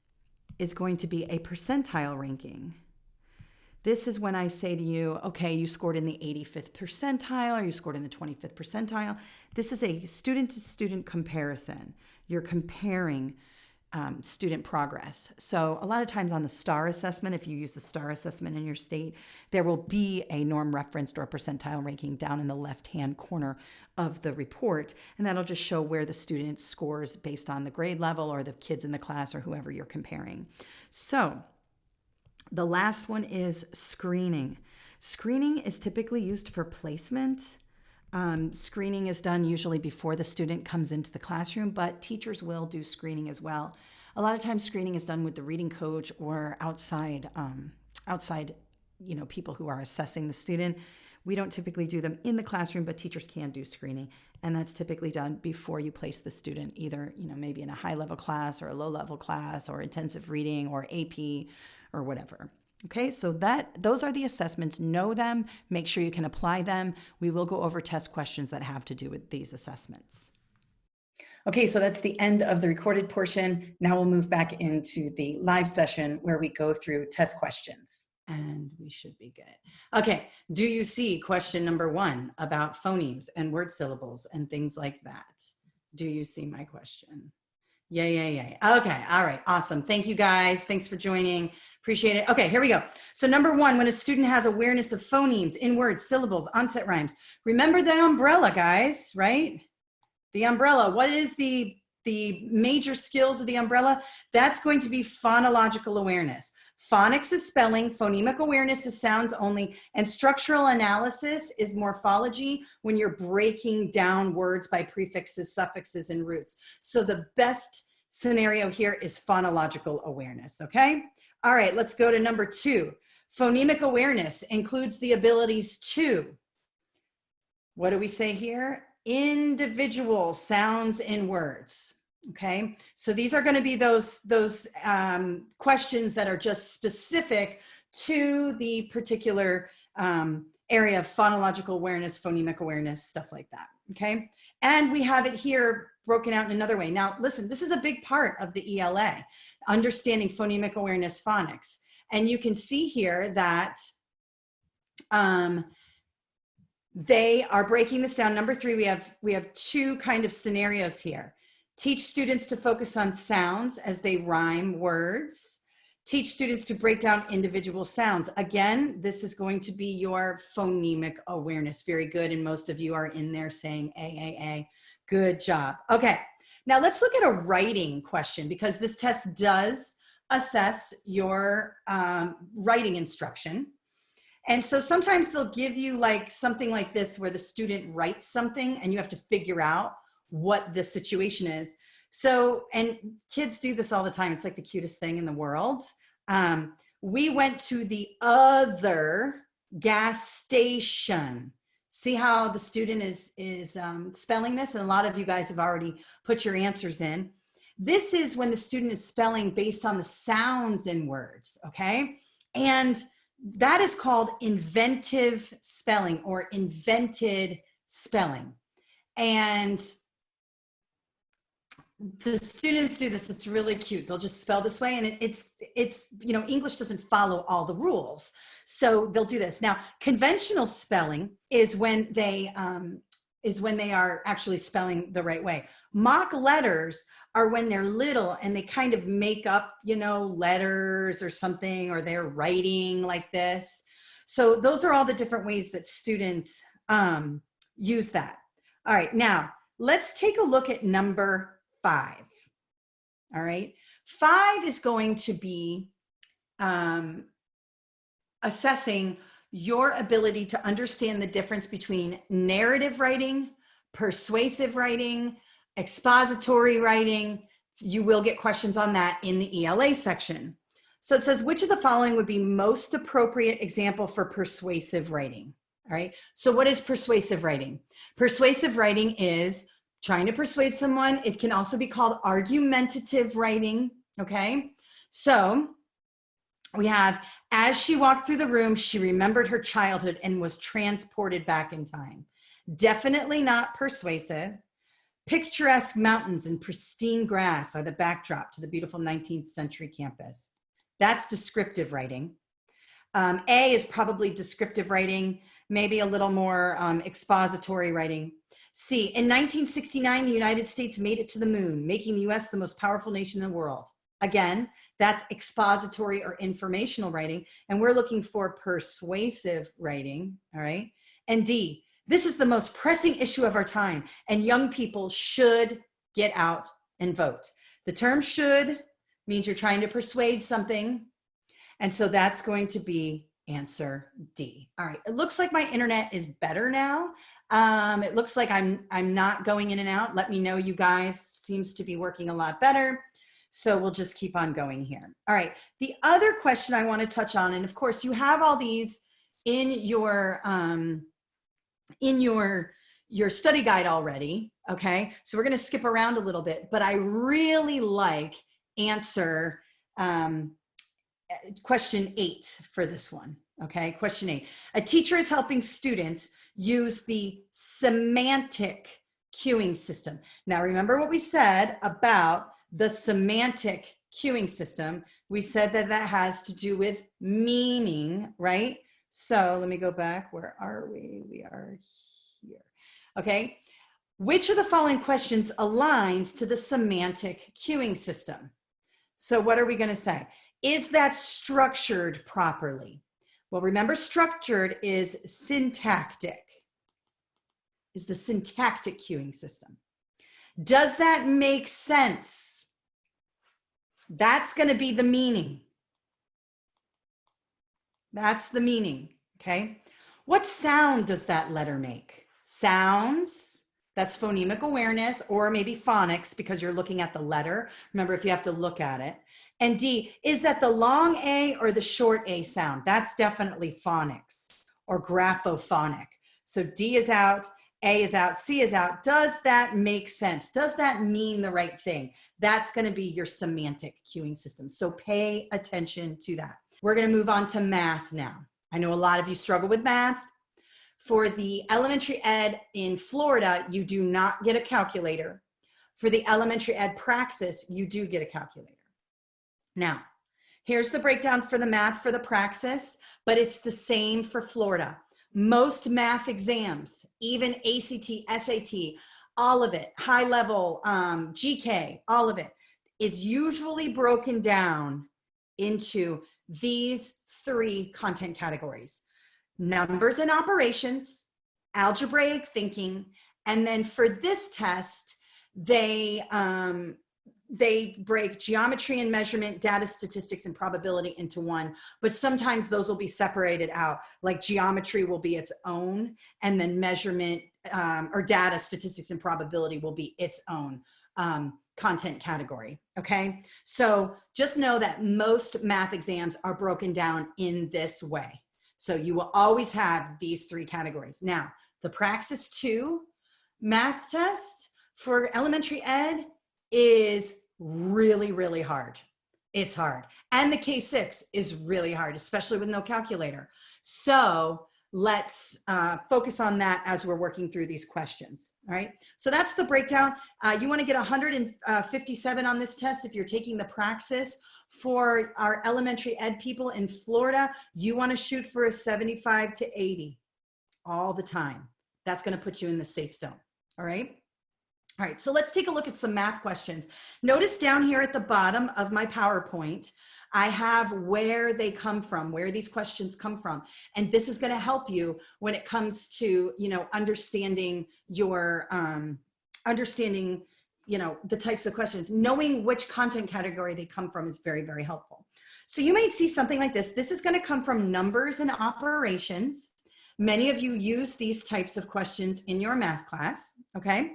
is going to be a percentile ranking. This is when I say to you, okay, you scored in the 85th percentile or you scored in the 25th percentile. This is a student-to-student comparison. You're comparing student progress. So a lot of times on the STAR assessment, if you use the STAR assessment in your state, there will be a norm referenced or percentile ranking down in the left-hand corner of the report, and that'll just show where the student scores based on the grade level or the kids in the class or whoever you're comparing. So the last one is screening. Screening is typically used for placement. Screening is done usually before the student comes into the classroom, but teachers will do screening as well. A lot of times screening is done with the reading coach or outside people who are assessing the student. We don't typically do them in the classroom, but teachers can do screening. And that's typically done before you place the student, either, maybe in a high level class or a low level class or intensive reading or AP or whatever. Okay, so those are the assessments. Know them, make sure you can apply them. We will go over test questions that have to do with these assessments. Okay, so that's the end of the recorded portion. Now we'll move back into the live session where we go through test questions. And we should be good. Okay, do you see question number 1 about phonemes and word syllables and things like that? Do you see my question? Yay. Okay. All right. Awesome. Thank you guys. Thanks for joining. Appreciate it. Okay, here we go. So number one, when a student has awareness of phonemes, in words, syllables, onset rhymes, remember the umbrella, guys, right? The umbrella. What is the major skills of the umbrella? That's going to be phonological awareness. Phonics is spelling, phonemic awareness is sounds only, and structural analysis is morphology when you're breaking down words by prefixes, suffixes, and roots. So the best scenario here is phonological awareness, okay? All right, let's go to number two. Phonemic awareness includes the abilities to, what do we say here? Individual sounds in words. Okay, so these are going to be those questions that are just specific to the particular area of phonological awareness, phonemic awareness, stuff like that. Okay, and we have it here broken out in another way. Now, listen, this is a big part of the ELA, understanding phonemic awareness phonics, and you can see here that they are breaking this down. Number three, we have two kind of scenarios here. Teach students to focus on sounds as they rhyme words. Teach students to break down individual sounds. Again, this is going to be your phonemic awareness. Very good. And most of you are in there saying A. Good job. Okay. Now let's look at a writing question, because this test does assess your writing instruction. And so sometimes they'll give you like something like this where the student writes something and you have to figure out what the situation is. So, and kids do this all the time. It's like the cutest thing in the world. We went to the other gas station. See how the student is spelling this? And a lot of you guys have already put your answers in. This is when the student is spelling based on the sounds in words, okay? And that is called inventive spelling or invented spelling. And the students do this. It's really cute. They'll just spell this way, and it's you know, English doesn't follow all the rules, so they'll do this. Now, conventional spelling is when they are actually spelling the right way. Mock letters are when they're little and they kind of make up, you know, letters or something, or they're writing like this. So those are all the different ways that students use that. All right, now let's take a look at number 5. All right, 5 is going to be assessing your ability to understand the difference between narrative writing, persuasive writing, expository writing. You will get questions on that in the ELA section. So it says, which of the following would be most appropriate example for persuasive writing? All right, so what is persuasive writing? Persuasive writing is trying to persuade someone. It can also be called argumentative writing, okay? So we have, as she walked through the room, she remembered her childhood and was transported back in time. Definitely not persuasive. Picturesque mountains and pristine grass are the backdrop to the beautiful 19th century campus. That's descriptive writing. A is probably descriptive writing, maybe a little more expository writing. C, in 1969, the United States made it to the moon, making the US the most powerful nation in the world. Again, that's expository or informational writing, and we're looking for persuasive writing, all right? And D, this is the most pressing issue of our time, and young people should get out and vote. The term should means you're trying to persuade something, and so that's going to be answer D. All right, it looks like my internet is better now. It looks like I'm not going in and out. Let me know, you guys. Seems to be working a lot better. So we'll just keep on going here. All right, the other question I want to touch on, and of course you have all these in your study guide already, okay? So we're going to skip around a little bit, but I really like answer question 8 for this one, okay? Question 8. A teacher is helping students use the semantic cueing system. Now remember what we said about the semantic cueing system. We said that that has to do with meaning, right? So let me go back. Where are we? We are here. Okay. Which of the following questions aligns to the semantic cueing system? So what are we going to say? Is that structured properly? Well, remember, structured is syntactic, is the syntactic cueing system. Does that make sense? That's going to be the meaning. That's the meaning, okay? What sound does that letter make? Sounds, that's phonemic awareness, or maybe phonics because you're looking at the letter. Remember, if you have to look at it. And D, is that the long A or the short A sound? That's definitely phonics or graphophonic. So D is out, A is out, C is out. Does that make sense? Does that mean the right thing? That's going to be your semantic cueing system. So pay attention to that. We're going to move on to math now. I know a lot of you struggle with math. For the elementary ed in Florida, you do not get a calculator. For the elementary ed praxis, you do get a calculator. Now, here's the breakdown for the math for the praxis, but it's the same for Florida. Most math exams, even ACT, SAT, all of it, high level, GK, all of it, is usually broken down into these three content categories: numbers and operations, algebraic thinking, and then for this test, they break geometry and measurement, data, statistics, and probability into one, but sometimes those will be separated out. Like geometry will be its own, and then measurement or data, statistics, and probability will be its own content category, okay? So just know that most math exams are broken down in this way. So you will always have these three categories. Now, the Praxis 2 math test for elementary ed is really, really hard. It's hard. And the K6 is really hard, especially with no calculator. So let's focus on that as we're working through these questions, all right? So that's the breakdown. You want to get 157 on this test if you're taking the Praxis. For our elementary ed people in Florida, you want to shoot for a 75 to 80 all the time. That's going to put you in the safe zone, all right? All right, so let's take a look at some math questions. Notice down here at the bottom of my PowerPoint, I have where they come from, where these questions come from. And this is going to help you when it comes to, you know, understanding your, the types of questions. Knowing which content category they come from is very, very helpful. So you might see something like this. This is going to come from numbers and operations. Many of you use these types of questions in your math class, okay?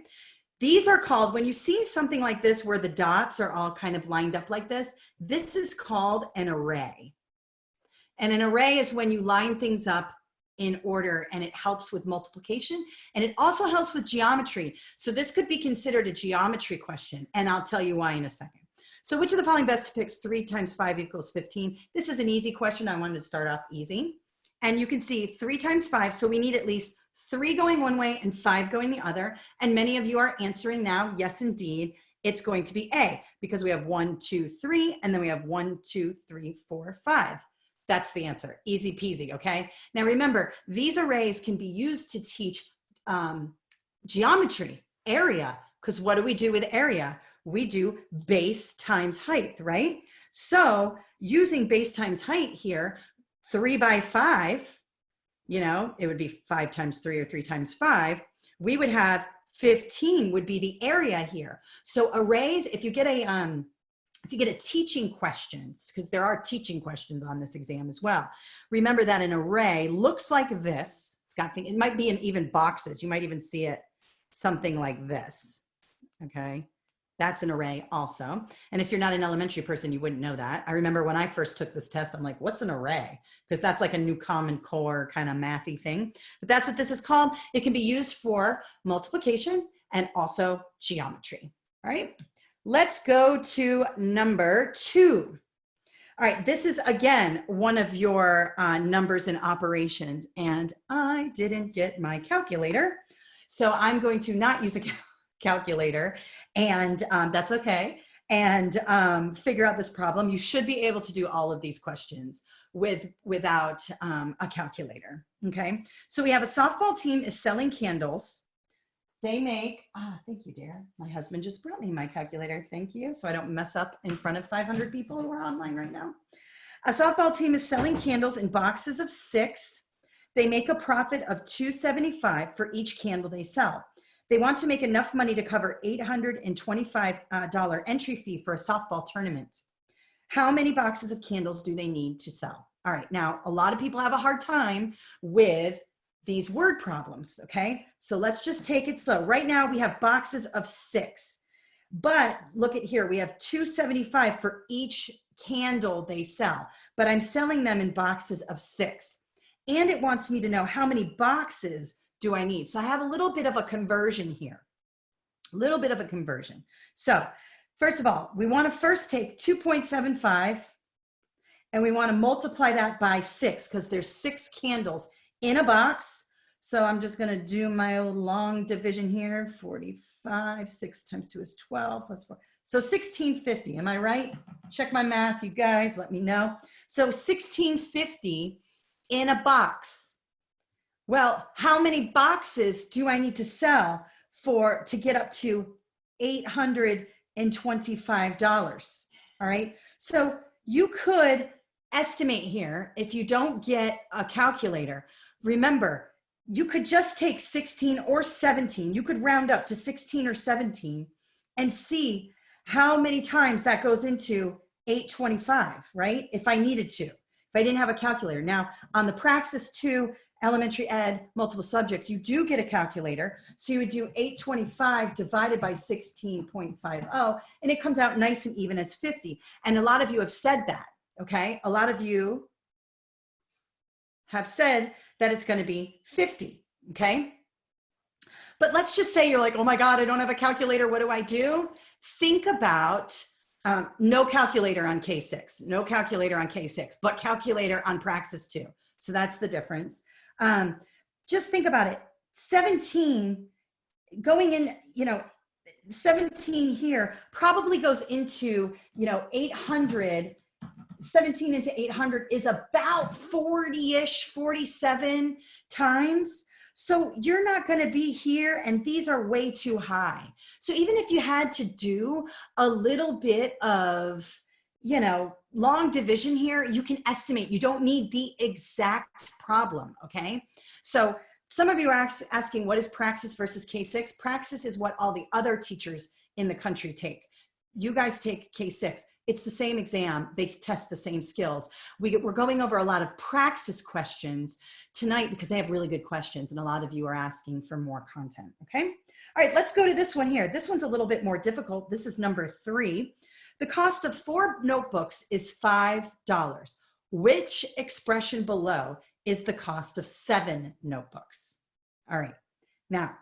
These are called, when you see something like this where the dots are all kind of lined up like this is called an array. And an array is when you line things up in order, and it helps with multiplication, and it also helps with geometry. So this could be considered a geometry question, and I'll tell you why in a second. So which of the following best depicts 3 times 5 equals 15? This is an easy question. I wanted to start off easy. And you can see 3 times 5, so we need at least 3 going one way and 5 going the other. And many of you are answering now, yes, indeed, it's going to be A, because we have 1, 2, 3, and then we have 1, 2, 3, 4, 5. That's the answer. Easy peasy, okay? Now remember, these arrays can be used to teach geometry, area, because what do we do with area? We do base times height, right? So using base times height here, 3 by 5, you know, it would be 5 times 3 or 3 times 5. We would have 15 would be the area here. So arrays, if you get a teaching questions, because there are teaching questions on this exam as well, remember that an array looks like this. It's got things, it might be in even boxes. You might even see it something like this, okay? That's an array also. And if you're not an elementary person, you wouldn't know that. I remember when I first took this test, I'm like, what's an array? Because that's like a new Common Core kind of mathy thing. But that's what this is called. It can be used for multiplication and also geometry, all right? Let's go to number 2. All right, this is again one of your numbers and operations, and I didn't get my calculator, so I'm going to not use a calculator, and that's okay, and figure out this problem. You should be able to do all of these questions without a calculator, okay? So we have a softball team is selling candles they make, thank you, dear. My husband just brought me my calculator. Thank you. So I don't mess up in front of 500 people who are online right now. A softball team is selling candles in boxes of 6. They make a profit of $2.75 for each candle they sell. They want to make enough money to cover $825 entry fee for a softball tournament. How many boxes of candles do they need to sell? All right, now a lot of people have a hard time with these word problems, okay? So let's just take it slow. Right now we have boxes of 6, but look at here, we have $2.75 for each candle they sell, but I'm selling them in boxes of 6. And it wants me to know how many boxes do I need. So I have a little bit of a conversion here, a little bit of a conversion. So first of all, we want to first take 2.75 and we want to multiply that by 6 because there's 6 candles in a box. So I'm just going to do my old long division here. 45, 6 times 2 is 12 plus 4. So 1650, am I right? Check my math, you guys, let me know. So 1650 in a box. Well, how many boxes do I need to sell to get up to $825? All right. So you could estimate here if you don't get a calculator. Remember, you could just take 16 or 17. You could round up to 16 or 17 and see how many times that goes into 825, right? If I needed to, if I didn't have a calculator. Now, on the Praxis 2 elementary ed multiple subjects, you do get a calculator. So you would do 825 divided by 16.50, and it comes out nice and even as 50. And a lot of you have said that, okay? A lot of you have said that it's going to be 50, okay? But let's just say you're like, oh my God, I don't have a calculator. What do I do? Think about no calculator on K6, no calculator on K6, but calculator on Praxis 2. So that's the difference. Just think about it. 17 going in, 17 here probably goes into, 800. 17 into 800 is about 40-ish, 47 times. So you're not going to be here, and these are way too high. So even if you had to do a little bit of, long division here, you can estimate. You don't need the exact problem, okay? So some of you are asking, what is Praxis versus K6? Praxis is what all the other teachers in the country take. You guys take K6. It's the same exam. They test the same skills. We're going over a lot of Praxis questions tonight because they have really good questions, and a lot of you are asking for more content, okay? All right, let's go to this one here. This one's a little bit more difficult. This is number 3. The cost of 4 notebooks is $5. Which expression below is the cost of 7 notebooks? All right, now,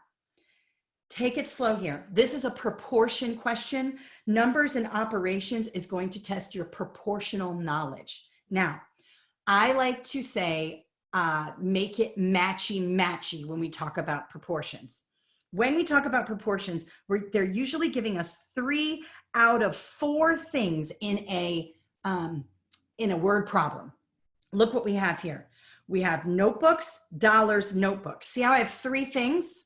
take it slow here. This is a proportion question. Numbers and operations is going to test your proportional knowledge. Now, I like to say, make it matchy-matchy when we talk about proportions. When we talk about proportions, they're usually giving us 3 out of 4 things in a word problem. Look what we have here. We have notebooks, dollars, notebooks. See how I have 3 things?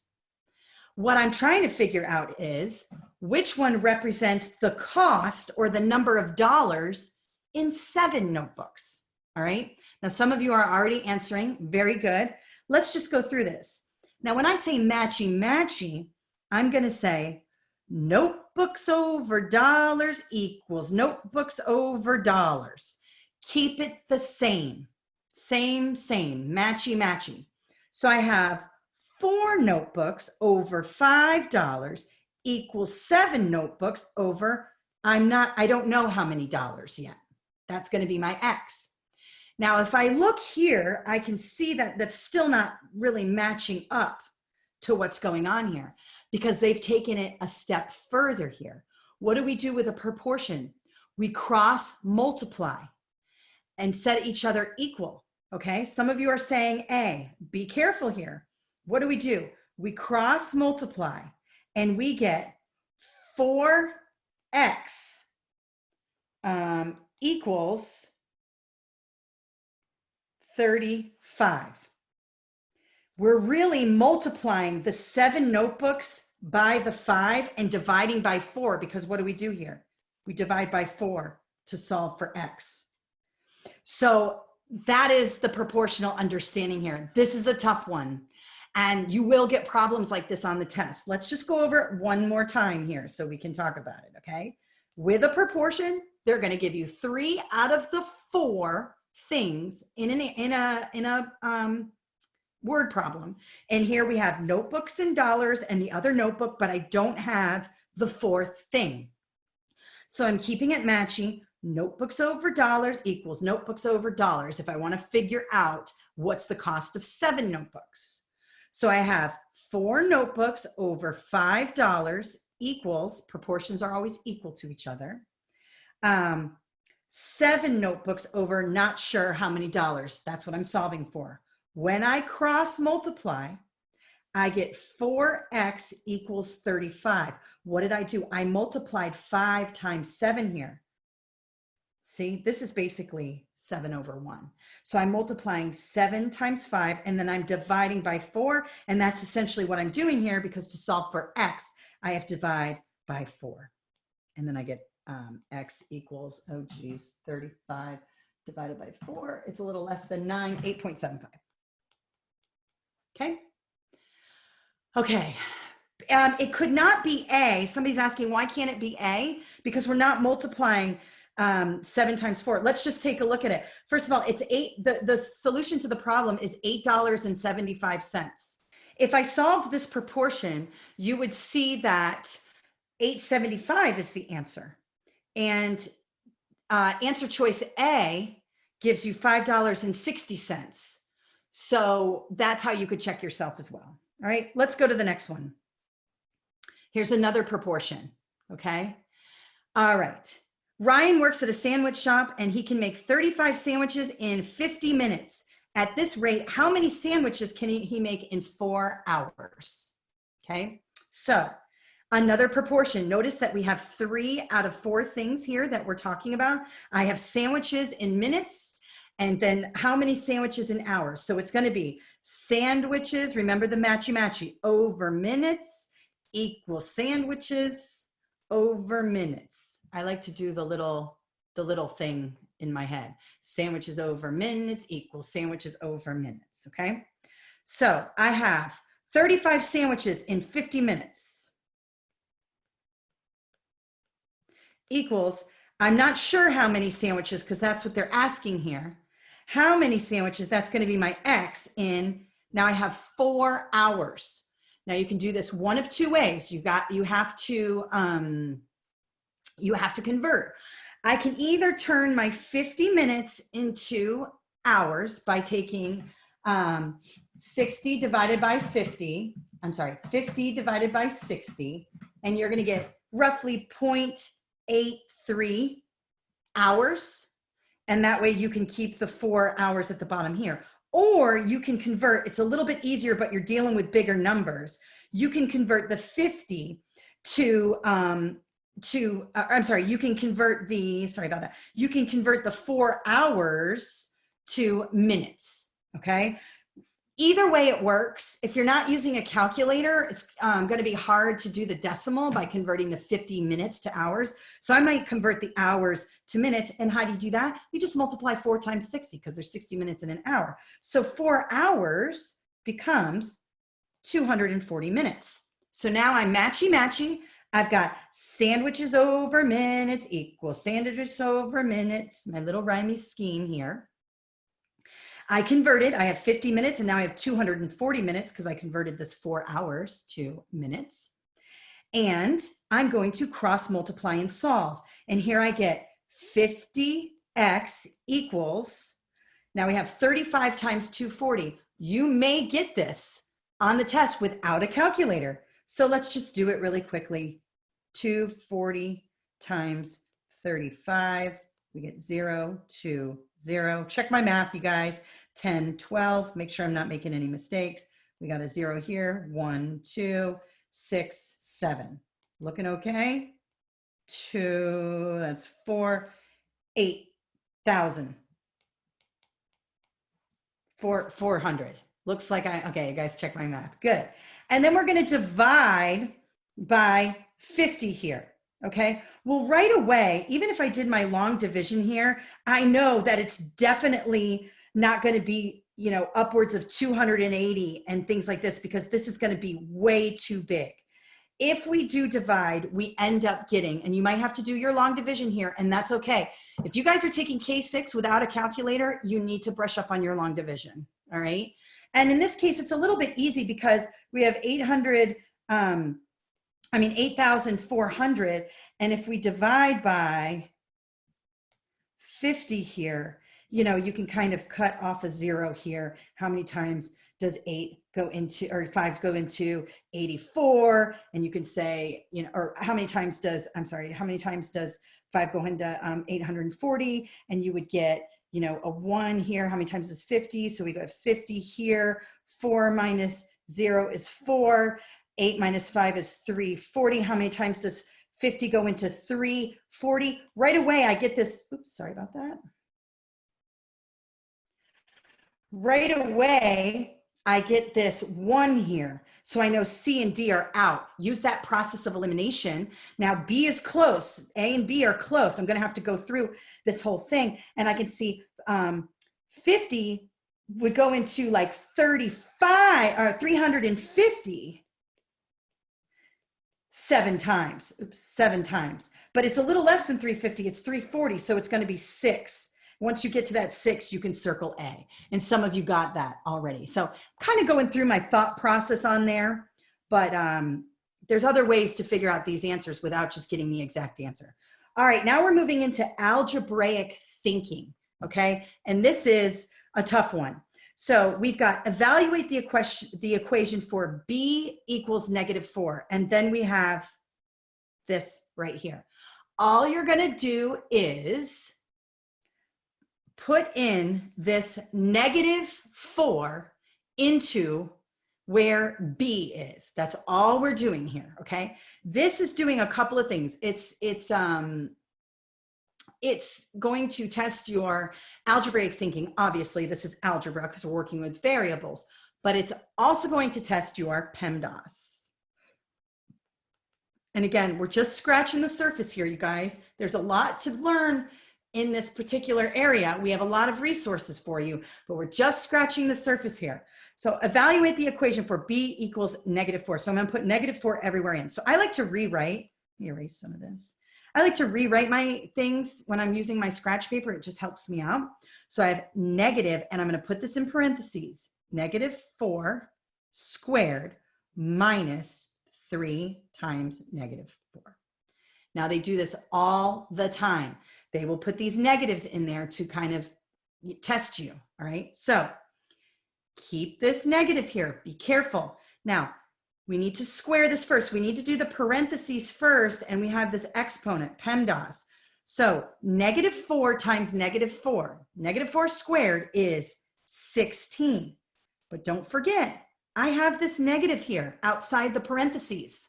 What I'm trying to figure out is which one represents the cost or the number of dollars in 7 notebooks. All right. Now, some of you are already answering. Very good. Let's just go through this. Now, when I say matchy-matchy, I'm going to say notebooks over dollars equals notebooks over dollars. Keep it the same. Same, matchy-matchy. So I have 4 notebooks over $5 equals 7 notebooks over, I don't know how many dollars yet. That's going to be my X. Now, if I look here, I can see that that's still not really matching up to what's going on here because they've taken it a step further here. What do we do with a proportion? We cross multiply and set each other equal. Okay, some of you are saying A. Be careful here. What do? We cross multiply and we get 4x equals 35. we're really multiplying the 7 notebooks by the 5 and dividing by 4, because what do we do here? We divide by 4 to solve for X. So that is the proportional understanding here. This is a tough one, and you will get problems like this on the test. Let's just go over it one more time here so we can talk about it, okay? With a proportion, they're going to give you 3 out of the 4 things in a word problem. And here we have notebooks and dollars and the other notebook, but I don't have the 4th thing. So I'm keeping it matchy. Notebooks over dollars equals notebooks over dollars if I want to figure out what's the cost of 7 notebooks. So I have 4 notebooks over $5 equals, proportions are always equal to each other. 7 notebooks over not sure how many dollars. That's what I'm solving for. When I cross multiply, I get 4x equals 35. What did I do? I multiplied 5 times 7 here. See, this is basically 7 over 1. So I'm multiplying 7 times 5, and then I'm dividing by 4, and that's essentially what I'm doing here, because to solve for x, I have to divide by 4. And then I get x equals, 35 divided by 4. It's a little less than 9, 8.75. Okay. Okay. It could not be A. Somebody's asking, why can't it be A? Because we're not multiplying 7 times 4. Let's just take a look at it. First of all, it's 8. The solution to the problem is $8.75. If I solved this proportion, you would see that 8.75 is the answer. And answer choice A gives you $5.60. So that's how you could check yourself as well. All right, let's go to the next one. Here's another proportion, okay? All right, Ryan works at a sandwich shop and he can make 35 sandwiches in 50 minutes. At this rate, how many sandwiches can he make in 4 hours? Okay, so another proportion. Notice that we have 3 out of 4 things here that we're talking about. I have sandwiches in minutes, and then how many sandwiches in hours? So it's going to be sandwiches, remember the matchy-matchy, over minutes equals sandwiches over minutes. I like to do the little thing in my head. Sandwiches over minutes equals sandwiches over minutes, okay? So I have 35 sandwiches in 50 minutes equals, I'm not sure how many sandwiches because that's what they're asking here. How many sandwiches? That's going to be my X in, now I have 4 hours. Now you can do this one of 2 ways. You have to convert. I can either turn my 50 minutes into hours by taking 60 divided by 50. I'm sorry, 50 divided by 60, and you're going to get roughly 0.83 hours. And that way you can keep the 4 hours at the bottom here. Or you can convert, it's a little bit easier, but you're dealing with bigger numbers. You can convert the 50 to I'm sorry, you can convert the, sorry about that. You can convert the 4 hours to minutes, okay? Either way it works. If you're not using a calculator, it's going to be hard to do the decimal by converting the 50 minutes to hours. So I might convert the hours to minutes. And how do you do that? You just multiply 4 times 60 because there's 60 minutes in an hour. So 4 hours becomes 240 minutes. So now I'm matchy-matchy. I've got sandwiches over minutes equals sandwiches over minutes, my little rhymey scheme here. I converted, I have 50 minutes and now I have 240 minutes because I converted this 4 hours to minutes. And I'm going to cross multiply and solve. And here I get 50x equals, now we have 35 times 240. You may get this on the test without a calculator. So let's just do it really quickly. 240 times 35, we get 0, 2, 0. Check my math, you guys. 10, 12, make sure I'm not making any mistakes. We got a 0 here, 1, 2, 6, 7. Looking okay? 2, that's 4, 8,000. 400. Looks like okay, you guys check my math. Good. And then we're going to divide by 50 here. Okay. Well, right away, even if I did my long division here, I know that it's definitely not going to be, you know, upwards of 280 and things like this, because this is going to be way too big. If we do divide, we end up getting, and you might have to do your long division here, and that's okay. If you guys are taking K6 without a calculator, you need to brush up on your long division. All right. And in this case, it's a little bit easy because we have 8,400. And if we divide by 50 here, you know, you can kind of cut off a 0 here. How many times does 8 go into, or 5 go into 84? And you can say, you know, or how many times does 5 go into 840? And you would get, you know, a 1 here. How many times is 50? So we got 50 here. 4 minus 0 is 4. 8 minus 5 is 340. How many times does 50 go into 340? Right away, I get this. Oops, sorry about that. Right away, I get this 1 here. So I know C and D are out. Use that process of elimination. Now B is close. A and B are close. I'm going to have to go through this whole thing. And I can see 50 would go into like 35 or 350 7 times. Oops, 7 times. But it's a little less than 350. It's 340. So it's going to be 6. Once you get to that 6, you can circle A. And some of you got that already. So kind of going through my thought process on there, but there's other ways to figure out these answers without just getting the exact answer. All right, now we're moving into algebraic thinking, okay? And this is a tough one. So we've got evaluate the equation for B equals -4. And then we have this right here. All you're gonna do is put in this -4 into where B is. That's all we're doing here, okay? This is doing a couple of things. It's going to test your algebraic thinking. Obviously, this is algebra because we're working with variables, but it's also going to test your PEMDAS. And again, we're just scratching the surface here, you guys. There's a lot to learn in this particular area. We have a lot of resources for you, but we're just scratching the surface here. So evaluate the equation for B equals -4. So I'm going to put -4 everywhere in. So I like to rewrite. Let me erase some of this. I like to rewrite my things when I'm using my scratch paper. It just helps me out. So I have negative, and I'm going to put this in parentheses, -4 squared minus 3 times -4. Now they do this all the time. They will put these negatives in there to kind of test you, all right? So keep this negative here. Be careful. Now, we need to square this first. We need to do the parentheses first, and we have this exponent, PEMDAS. So -4 times -4. -4 squared is 16. But don't forget, I have this negative here outside the parentheses.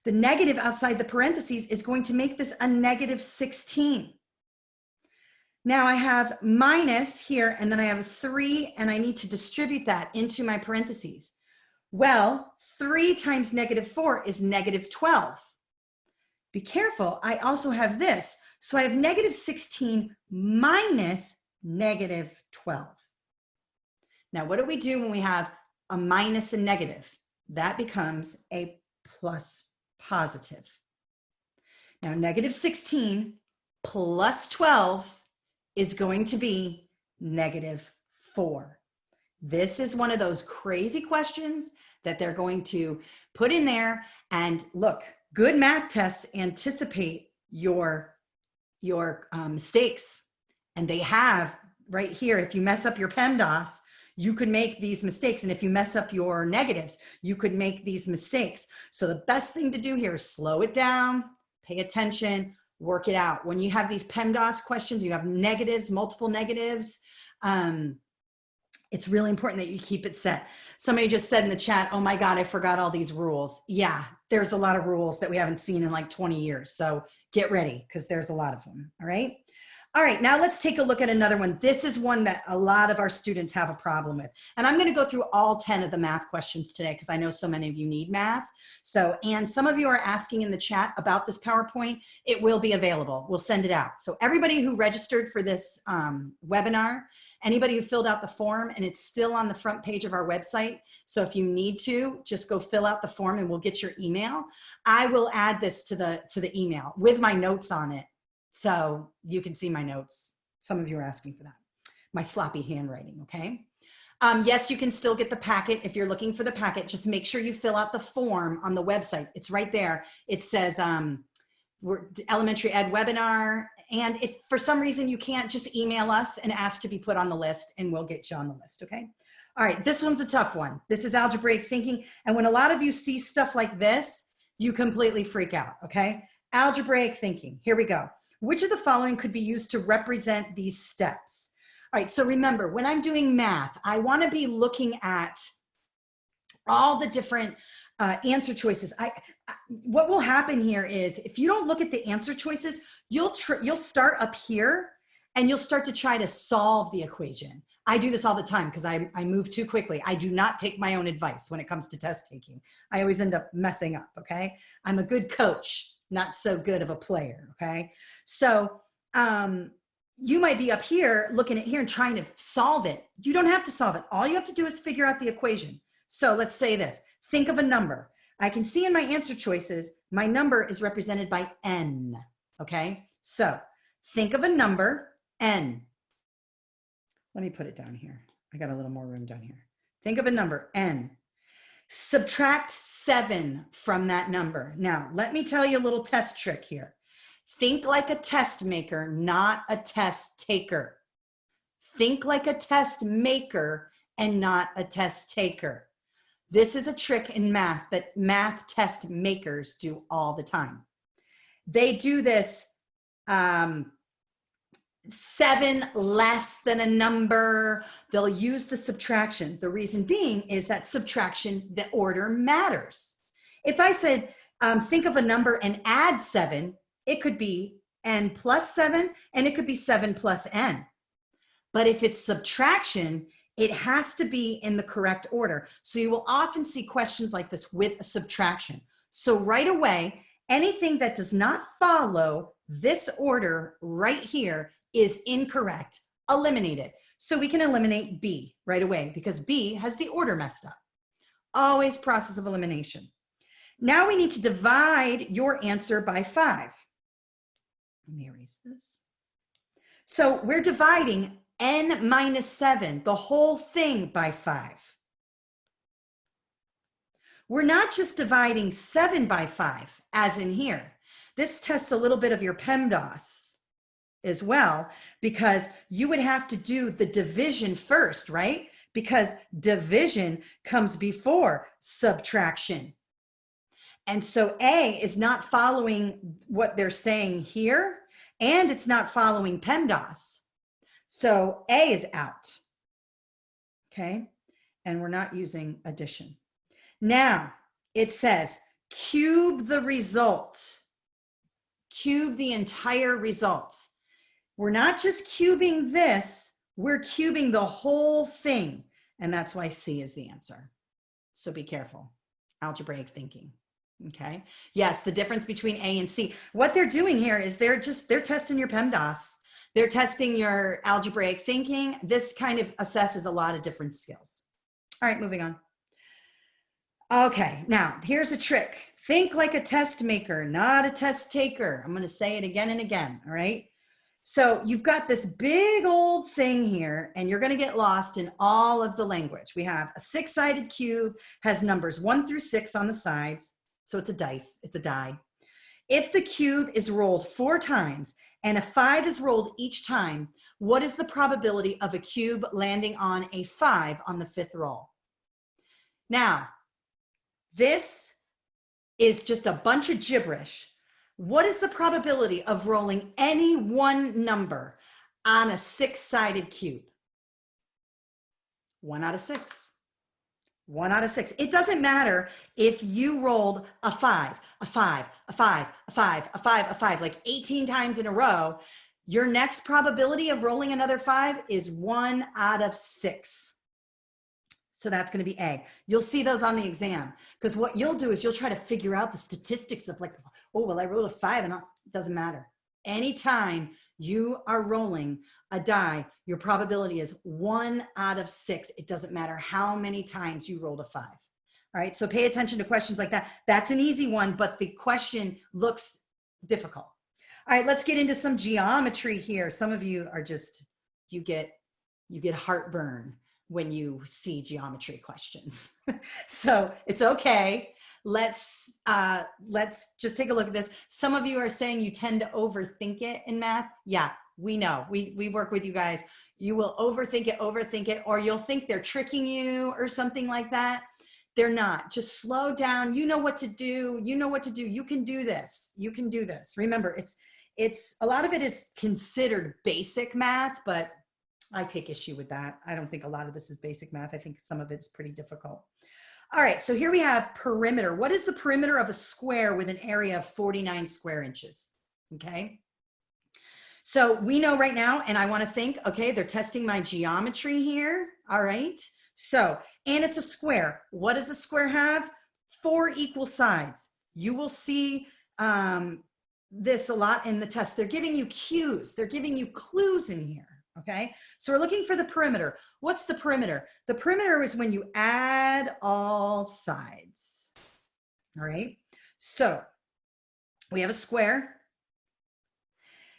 The negative outside the parentheses is going to make this a -16. Now I have minus here, and then I have a 3, and I need to distribute that into my parentheses. Well, 3 times -4 is -12. Be careful, I also have this. So I have -16 minus -12. Now, what do we do when we have a minus and negative? That becomes a plus positive. Now, -16 plus 12 is going to be -4. This is one of those crazy questions that they're going to put in there. And look, good math tests anticipate your mistakes. And they have right here, if you mess up your PEMDAS, you could make these mistakes. And if you mess up your negatives, you could make these mistakes. So the best thing to do here is slow it down, pay attention, work it out. When you have these PEMDAS questions, you have negatives, multiple negatives. It's really important that you keep it set. Somebody just said in the chat, oh my God, I forgot all these rules. Yeah, there's a lot of rules that we haven't seen in like 20 years. So get ready, because there's a lot of them, all right? All right, now let's take a look at another one. This is one that a lot of our students have a problem with. And I'm going to go through all 10 of the math questions today because I know so many of you need math. So, and some of you are asking in the chat about this PowerPoint. It will be available. We'll send it out. So everybody who registered for this webinar, anybody who filled out the form, and it's still on the front page of our website. So if you need to, just go fill out the form and we'll get your email. I will add this to the email with my notes on it. So you can see my notes. Some of you are asking for that. My sloppy handwriting, okay? Yes, you can still get the packet. If you're looking for the packet, just make sure you fill out the form on the website. It's right there. It says we're elementary ed webinar. And if for some reason you can't, just email us and ask to be put on the list and we'll get you on the list, okay? All right, this one's a tough one. This is algebraic thinking. And when a lot of you see stuff like this, you completely freak out, okay? Algebraic thinking, here we go. Which of the following could be used to represent these steps? All right, so remember, when I'm doing math, I want to be looking at all the different answer choices. What will happen here is if you don't look at the answer choices, you'll start up here and you'll start to try to solve the equation. I do this all the time because I move too quickly. I do not take my own advice when it comes to test taking. I always end up messing up, okay? I'm a good coach, not so good of a player, okay? So you might be up here looking at here and trying to solve it. You don't have to solve it. All you have to do is figure out the equation. So let's say this, think of a number. I can see in my answer choices, my number is represented by n, okay? So think of a number, n. Let me put it down here. I got a little more room down here. Think of a number, n. Subtract 7 from that number. Now, let me tell you a little test trick here. Think like a test maker, not a test taker. Think like a test maker and not a test taker. This is a trick in math that math test makers do all the time. They do this 7 less than a number. They'll use the subtraction. The reason being is that subtraction, the order matters. If I said, think of a number and add 7, it could be n plus 7, and it could be 7 plus n. But if it's subtraction, it has to be in the correct order. So you will often see questions like this with a subtraction. So right away, anything that does not follow this order right here is incorrect. Eliminate it. So we can eliminate B right away because B has the order messed up. Always process of elimination. Now we need to divide your answer by 5. Let me erase this. So we're dividing n minus 7, the whole thing, by 5. We're not just dividing 7 by 5, as in here. This tests a little bit of your PEMDAS as well, because you would have to do the division first, right? Because division comes before subtraction. And so A is not following what they're saying here, and it's not following PEMDAS. So A is out, okay? And we're not using addition. Now, it says cube the result. Cube the entire result. We're not just cubing this, we're cubing the whole thing. And that's why C is the answer. So be careful. Algebraic thinking. Okay. Yes, the difference between A and C. What they're doing here is they're testing your PEMDAS. They're testing your algebraic thinking. This kind of assesses a lot of different skills. All right, moving on. Okay, now here's a trick. Think like a test maker, not a test taker. I'm going to say it again and again. All right. So you've got this big old thing here, and you're going to get lost in all of the language. We have a 6-sided cube, has numbers 1 through 6 on the sides. So it's a dice, it's a die. If the cube is rolled 4 times and a 5 is rolled each time, what is the probability of a cube landing on a 5 on the 5th roll? Now, this is just a bunch of gibberish. What is the probability of rolling any one number on a 6-sided cube? 1 out of 6. 1 out of 6. It doesn't matter if you rolled a 5, a 5, a 5, a 5, a 5, a 5, like 18 times in a row. Your next probability of rolling another 5 is 1 out of 6. So that's going to be A. You'll see those on the exam, because what you'll do is you'll try to figure out the statistics of like, oh, well, I rolled a 5 and it doesn't matter. Anytime you are rolling a die, your probability is 1 out of 6. It doesn't matter how many times you rolled a 5. All right, so pay attention to questions like that. That's an easy one, but the question looks difficult. All right, let's get into some geometry here. Some of you are just, you get heartburn when you see geometry questions. So it's okay. Let's just take a look at this. Some of you are saying you tend to overthink it in math. Yeah, we know. We work with you guys. You will overthink it, or you'll think they're tricking you or something like that. They're not. Just slow down. You know what to do. You know what to do. You can do this. You can do this. Remember, it's a lot of it is considered basic math, but I take issue with that. I don't think a lot of this is basic math. I think some of it's pretty difficult. All right, so here we have perimeter. What is the perimeter of a square with an area of 49 square inches? Okay. So we know right now, and I want to think, okay, they're testing my geometry here. All right. So, and it's a square. What does a square have? 4 equal sides. You will see this a lot in the test. They're giving you cues. They're giving you clues in here. Okay. So we're looking for the perimeter. What's the perimeter? The perimeter is when you add all sides. All right. So we have a square.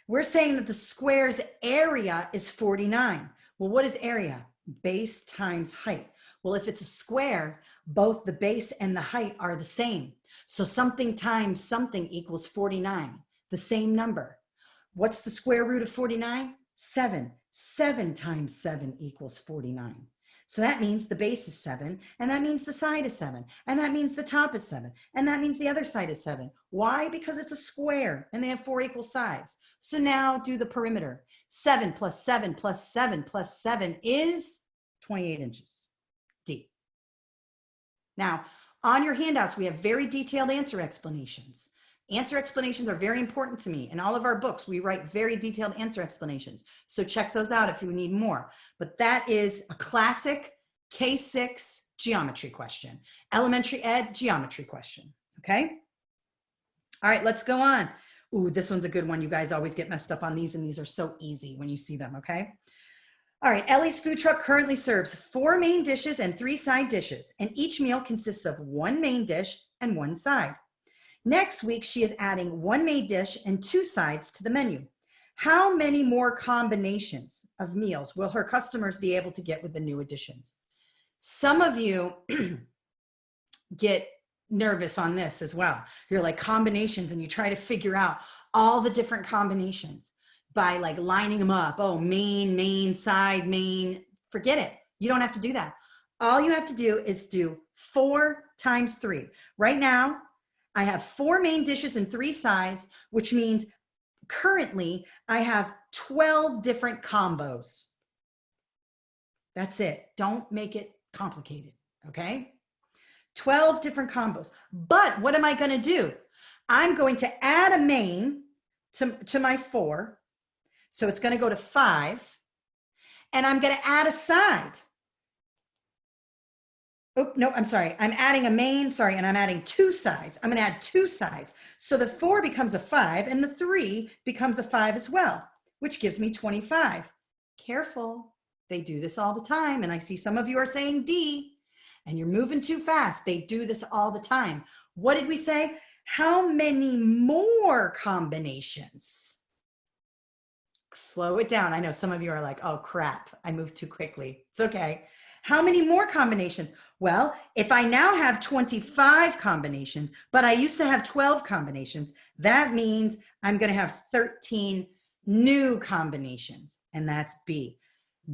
We're saying that the square's area is 49. Well, what is area? Base times height. Well, if it's a square, both the base and the height are the same. So something times something equals 49, the same number. What's the square root of 49? 7. 7 times 7 equals 49. So that means the base is 7, and that means the side is 7, and that means the top is 7, and that means the other side is 7. Why? Because it's a square and they have 4 equal sides. So now do the perimeter. 7 plus 7 plus 7 plus 7 is 28 inches. D. Now, on your handouts, we have very detailed answer explanations. Answer explanations are very important to me. In all of our books, we write very detailed answer explanations. So check those out if you need more. But that is a classic K6 geometry question. Elementary ed geometry question. Okay? All right, let's go on. Ooh, this one's a good one. You guys always get messed up on these, and these are so easy when you see them, okay? All right, Ellie's food truck currently serves 4 main dishes and 3 side dishes, and each meal consists of 1 main dish and 1 side. Next week, she is adding 1 main dish and 2 sides to the menu. How many more combinations of meals will her customers be able to get with the new additions? Some of you get nervous on this as well. You're like combinations, and you try to figure out all the different combinations by like lining them up. Oh, main, side, main. Forget it. You don't have to do that. All you have to do is do 4 times 3. Right now, I have 4 main dishes and 3 sides, which means currently I have 12 different combos. That's it. Don't make it complicated, okay? 12 different combos. But what am I going to do? I'm going to add a main to my 4. So it's going to go to 5. And I'm going to add a side. Oh, no, I'm sorry. I'm adding a main, sorry, and I'm adding 2 sides. I'm going to add 2 sides. So the 4 becomes a 5, and the 3 becomes a 5 as well, which gives me 25. Careful. They do this all the time. And I see some of you are saying D, and you're moving too fast. They do this all the time. What did we say? How many more combinations? Slow it down. I know some of you are like, oh, crap, I moved too quickly. It's okay. How many more combinations? Well, if I now have 25 combinations, but I used to have 12 combinations, that means I'm going to have 13 new combinations, and that's B.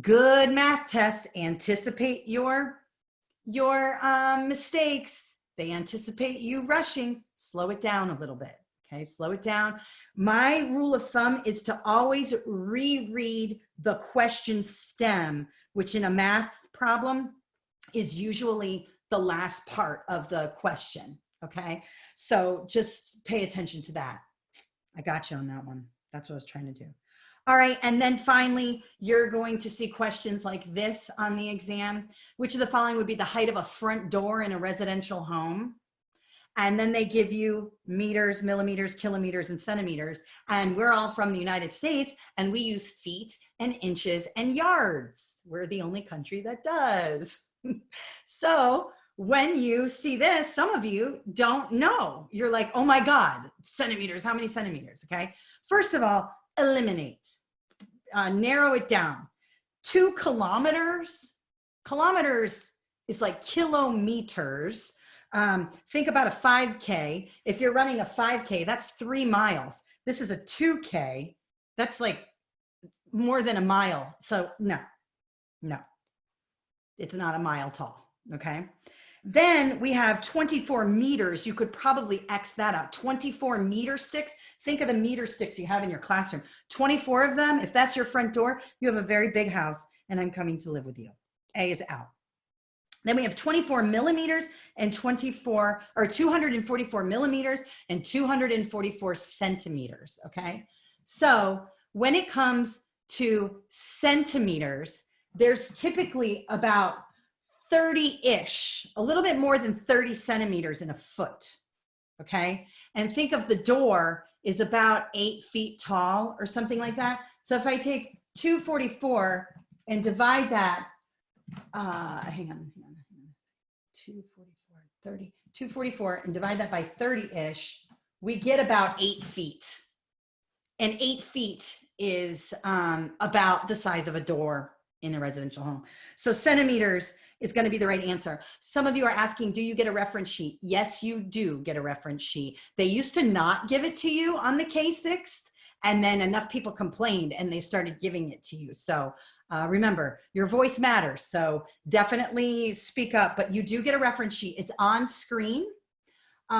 Good math tests anticipate your mistakes. They anticipate you rushing. Slow it down a little bit. Okay, slow it down. My rule of thumb is to always reread the question stem, which in a math problem is usually the last part of the question. Okay, so just pay attention to that. I got you on that one. That's what I was trying to do. All right, and then finally, you're going to see questions like this on the exam. Which of the following would be the height of a front door in a residential home? And then they give you meters, millimeters, kilometers, and centimeters. And we're all from the United States, and we use feet and inches and yards. We're the only country that does. So when you see this, some of you don't know. You're like, oh my God, centimeters, how many centimeters, okay? First of all, eliminate, narrow it down. 2 kilometers, kilometers is like kilometers. Think about a 5K. If you're running a 5K, that's 3 miles. This is a 2K. That's like more than a mile. So no, it's not a mile tall, okay? Then we have 24 meters. You could probably X that out. 24 meter sticks. Think of the meter sticks you have in your classroom. 24 of them. If that's your front door, you have a very big house, and I'm coming to live with you. A is out. Then we have 24 millimeters and 244 millimeters and 244 centimeters, okay? So when it comes to centimeters, there's typically about 30-ish, a little bit more than 30 centimeters in a foot, okay? And think of the door is about 8 feet tall or something like that. So if I take 244 and divide that, hang on, 244 and divide that by 30-ish, we get about 8 feet. And 8 feet is about the size of a door in a residential home. So centimeters is going to be the right answer. Some of you are asking, do you get a reference sheet? Yes, you do get a reference sheet. They used to not give it to you on the K6th, and then enough people complained and they started giving it to you. So remember, your voice matters. So definitely speak up, but you do get a reference sheet. It's on screen.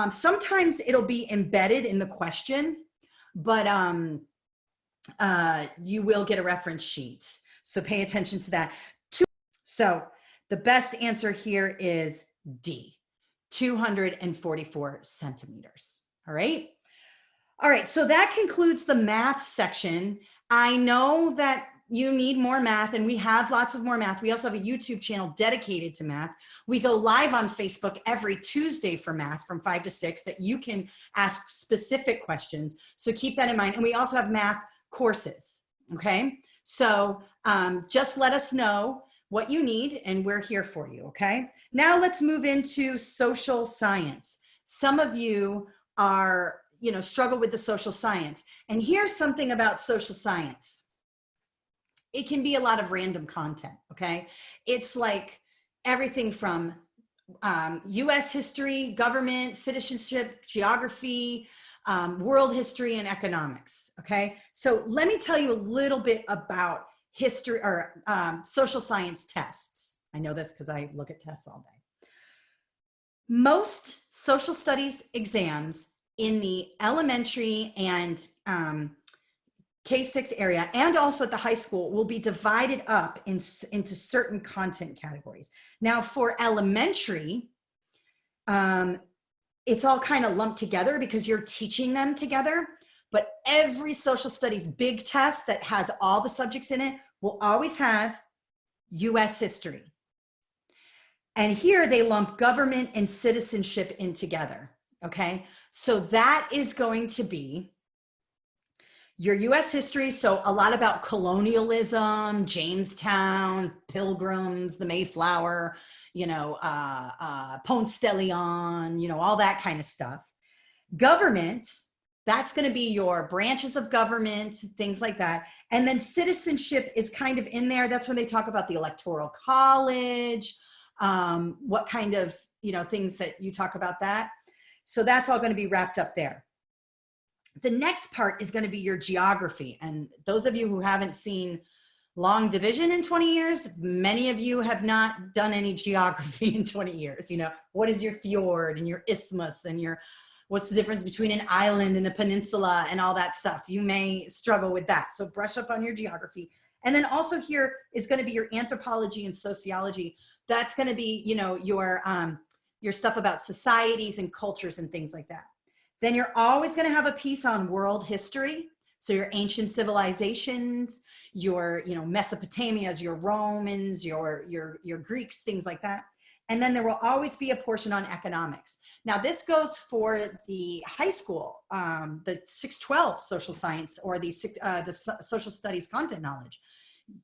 Sometimes it'll be embedded in the question, but you will get a reference sheet. So pay attention to that. So the best answer here is D, 244 centimeters. All right. All right. So that concludes the math section. I know that you need more math, and we have lots of more math. We also have a YouTube channel dedicated to math. We go live on Facebook every Tuesday for math from 5 to 6 that you can ask specific questions. So keep that in mind. And we also have math courses. Okay. So just let us know what you need, and we're here for you. Okay. Now let's move into social science. Some of you are, struggle with the social science. And here's something about social science. It can be a lot of random content, okay? It's like everything from US history, government, citizenship, geography, world history, and economics, okay? So let me tell you a little bit about history or social science tests. I know this because I look at tests all day. Most social studies exams in the elementary and K6 area, and also at the high school, will be divided up into certain content categories. Now for elementary, it's all kind of lumped together because you're teaching them together, but every social studies big test that has all the subjects in it will always have US history. And here they lump government and citizenship in together, okay? So that is going to be your US history, so a lot about colonialism, Jamestown, Pilgrims, the Mayflower, Ponce de Leon, all that kind of stuff. Government, that's going to be your branches of government, things like that. And then citizenship is kind of in there. That's when they talk about the Electoral College, what kind of, things that you talk about that. So that's all going to be wrapped up there. The next part is going to be your geography. And those of you who haven't seen long division in 20 years, many of you have not done any geography in 20 years. What is your fjord and your isthmus and what's the difference between an island and a peninsula and all that stuff? You may struggle with that. So brush up on your geography. And then also here is going to be your anthropology and sociology. That's going to be, your stuff about societies and cultures and things like that. Then you're always going to have a piece on world history. So your ancient civilizations, your, Mesopotamias, your Romans, your Greeks, things like that. And then there will always be a portion on economics. Now this goes for the high school, the 612 social science, or the social studies content knowledge.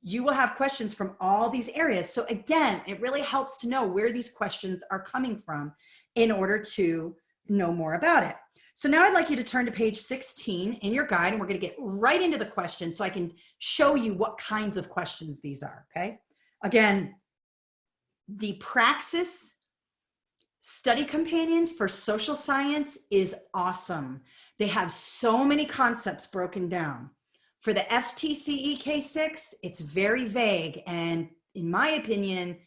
You will have questions from all these areas. So again, it really helps to know where these questions are coming from in order to know more about it. So now I'd like you to turn to page 16 in your guide, and we're going to get right into the questions so I can show you what kinds of questions these are, okay? Again, the Praxis study companion for social science is awesome. They have so many concepts broken down. For the FTCE K6, it's very vague, and in my opinion,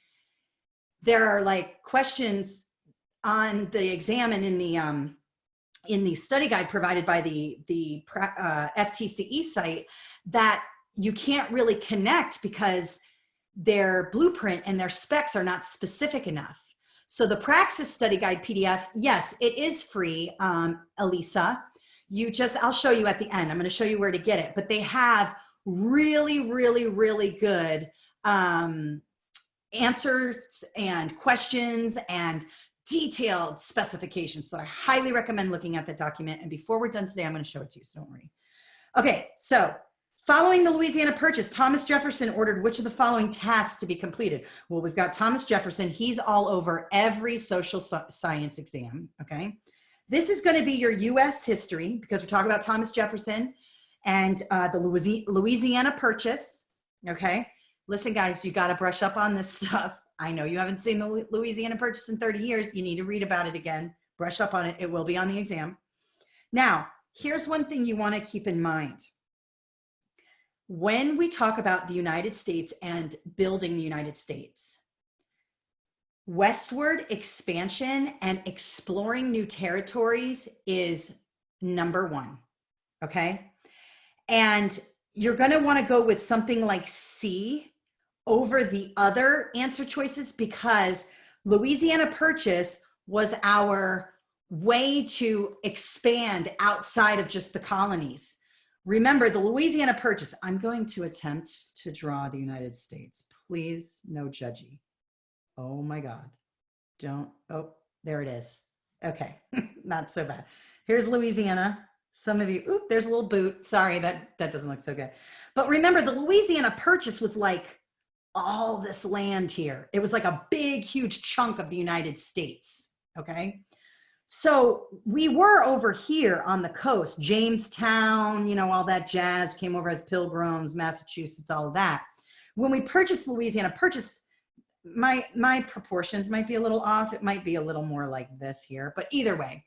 there are like questions on the exam and in the study guide provided by the FTCE site that you can't really connect because their blueprint and their specs are not specific enough. So the Praxis study guide PDF, yes, it is free, Elisa. I'll show you at the end. I'm going to show you where to get it, but they have really, really, really good answers and questions and detailed specifications. So I highly recommend looking at the document. And before we're done today, I'm going to show it to you, so don't worry. Okay, so following the Louisiana Purchase, Thomas Jefferson ordered which of the following tasks to be completed? Well, we've got Thomas Jefferson. He's all over every social science exam, okay? This is going to be your U.S. history because we're talking about Thomas Jefferson and the Louisiana Purchase, okay? Listen, guys, you got to brush up on this stuff. I know you haven't seen the Louisiana Purchase in 30 years. You need to read about it again. Brush up on it. It will be on the exam. Now, here's one thing you want to keep in mind. When we talk about the United States and building the United States, westward expansion and exploring new territories is number one, okay? And you're going to want to go with something like C over the other answer choices because Louisiana Purchase was our way to expand outside of just the colonies. Remember, the Louisiana Purchase, I'm going to attempt to draw the United States. Please, no judgy. Oh my God. Oh, there it is. Okay, not so bad. Here's Louisiana. Some of you, there's a little boot. Sorry, that doesn't look so good. But remember, the Louisiana Purchase was like all this land here. It was like a big, huge chunk of the United States, okay? So we were over here on the coast, Jamestown, all that jazz, came over as pilgrims, Massachusetts, all of that. When we purchased Louisiana Purchase, my proportions might be a little off. It might be a little more like this here, but either way,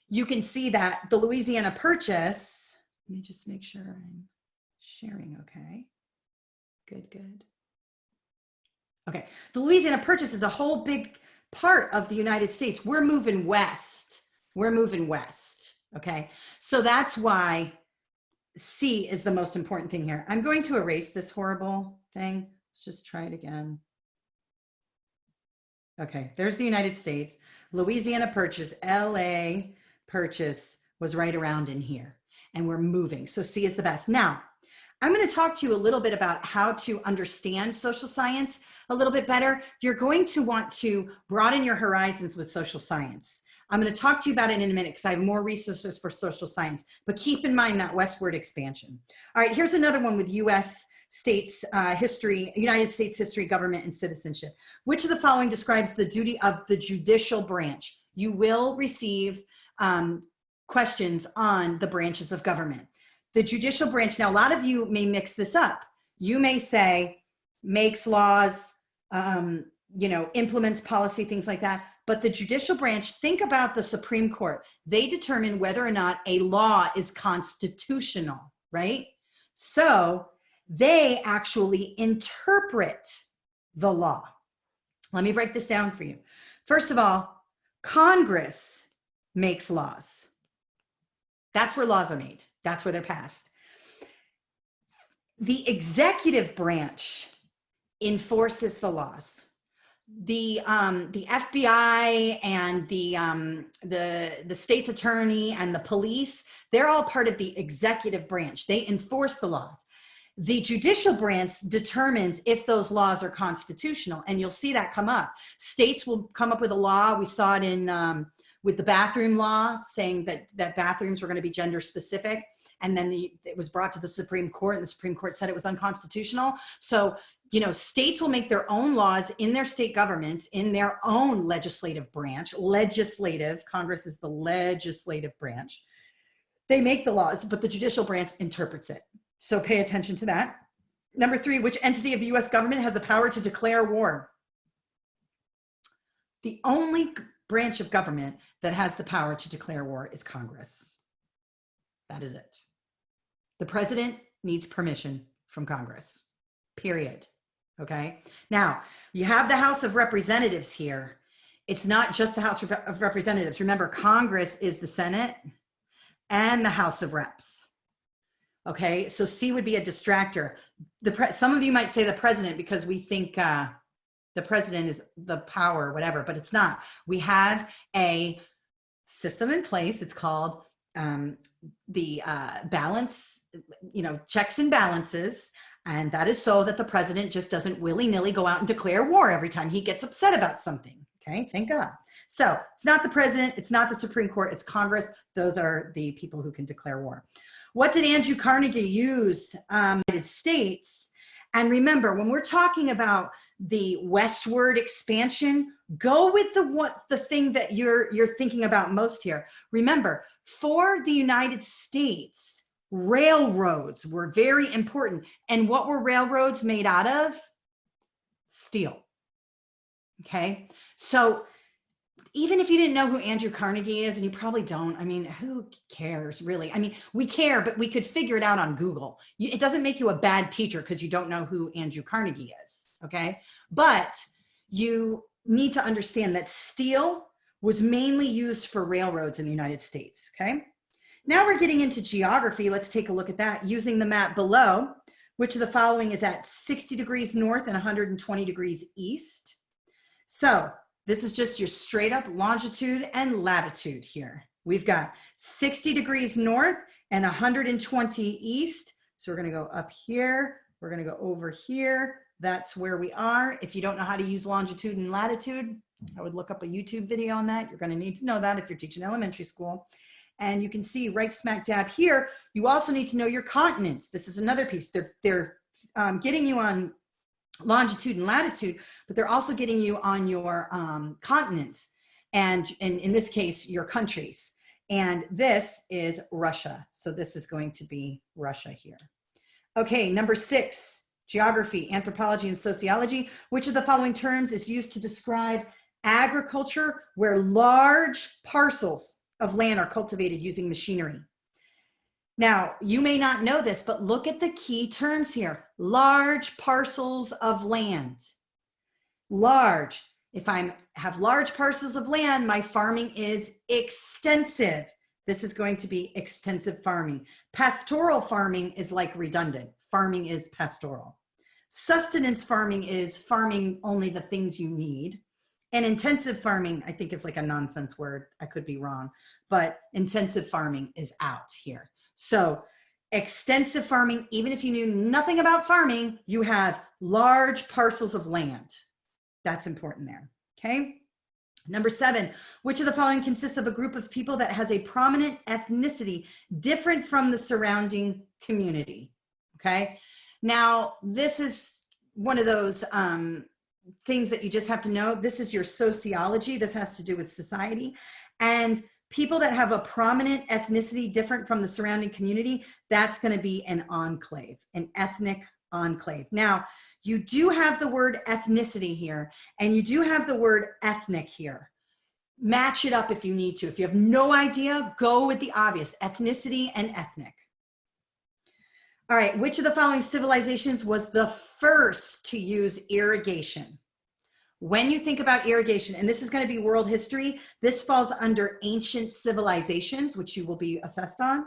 you can see that the Louisiana Purchase, let me just make sure I'm sharing okay. Good. Okay, the Louisiana Purchase is a whole big part of the United States. We're moving west. Okay? So that's why C is the most important thing here. I'm going to erase this horrible thing. Let's just try it again. Okay, there's the United States. Louisiana Purchase, LA Purchase was right around in here. And we're moving. So C is the best. Now, I'm going to talk to you a little bit about how to understand social science a little bit better. You're going to want to broaden your horizons with social science. I'm going to talk to you about it in a minute because I have more resources for social science, but keep in mind that westward expansion. All right, here's another one with United States history, government, and citizenship. Which of the following describes the duty of the judicial branch? You will receive questions on the branches of government. The judicial branch, now a lot of you may mix this up. You may say makes laws, implements policy, things like that. But the judicial branch, think about the Supreme Court. They determine whether or not a law is constitutional, right? So they actually interpret the law. Let me break this down for you. First of all, Congress makes laws. That's where laws are made. That's where they're passed. The executive branch enforces the laws. the FBI and the state's attorney and the police, they're all part of the executive branch. They enforce the laws. The judicial branch determines if those laws are constitutional, and you'll see that come up. States will come up with a law. We saw it in with the bathroom law, saying that bathrooms were going to be gender specific, and then it was brought to the Supreme Court, and the Supreme Court said it was unconstitutional. So, you know, states will make their own laws in their state governments, in their own legislative branch. Legislative, Congress is the legislative branch. They make the laws, but the judicial branch interprets it. So pay attention to that. Number 3, which entity of the US government has the power to declare war? The only branch of government that has the power to declare war is Congress. That is it. The president needs permission from Congress, period. Okay. Now, you have the House of Representatives here. It's not just the House of Representatives. Remember, Congress is the Senate and the House of Reps. Okay, so C would be a distractor. Some of you might say the president because we think the president is the power, whatever, but it's not. We have a system in place. It's called the balance, you know, checks and balances. And that is so that the president just doesn't willy-nilly go out and declare war every time he gets upset about something. Okay, thank God. So it's not the president, it's not the Supreme Court, it's Congress. Those are the people who can declare war. What did Andrew Carnegie use in the United States? And remember, when we're talking about the westward expansion, go with the thing that you're thinking about most here. Remember, for the United States, railroads were very important. And what were railroads made out of? Steel. Okay, so even if you didn't know who Andrew Carnegie is, and you probably don't, I mean, who cares really? I mean, we care, but we could figure it out on Google. It doesn't make you a bad teacher because you don't know who Andrew Carnegie is, okay? But you need to understand that steel was mainly used for railroads in the United States, okay? Now we're getting into geography. Let's take a look at that using the map below. Which of the following is at 60 degrees north and 120 degrees east? So this is just your straight up longitude and latitude here. We've got 60 degrees north and 120 east. So we're going to go up here. We're going to go over here. That's where we are. If you don't know how to use longitude and latitude, I would look up a YouTube video on that. You're going to need to know that if you're teaching elementary school. And you can see right smack dab here, you also need to know your continents. This is another piece. They're getting you on longitude and latitude, but they're also getting you on your continents, and in this case, your countries. And this is Russia. So this is going to be Russia here. Okay, number 6, geography, anthropology, and sociology. Which of the following terms is used to describe agriculture where large parcels of land are cultivated using machinery? Now, you may not know this, but look at the key terms here. Large parcels of land. Large. If I have large parcels of land, my farming is extensive. This is going to be extensive farming. Pastoral farming is like redundant. Farming is pastoral. Sustenance farming is farming only the things you need. And intensive farming, I think, is like a nonsense word. I could be wrong, but intensive farming is out here. So extensive farming, even if you knew nothing about farming, you have large parcels of land. That's important there, okay? Number 7, which of the following consists of a group of people that has a prominent ethnicity different from the surrounding community, okay? Now, this is one of those things that you just have to know. This is your sociology. This has to do with society. And people that have a prominent ethnicity different from the surrounding community, that's going to be an enclave, an ethnic enclave. Now, you do have the word ethnicity here, and you do have the word ethnic here. Match it up if you need to. If you have no idea, go with the obvious, ethnicity and ethnic. All right, which of the following civilizations was the first to use irrigation? When you think about irrigation, and this is going to be world history, this falls under ancient civilizations, which you will be assessed on.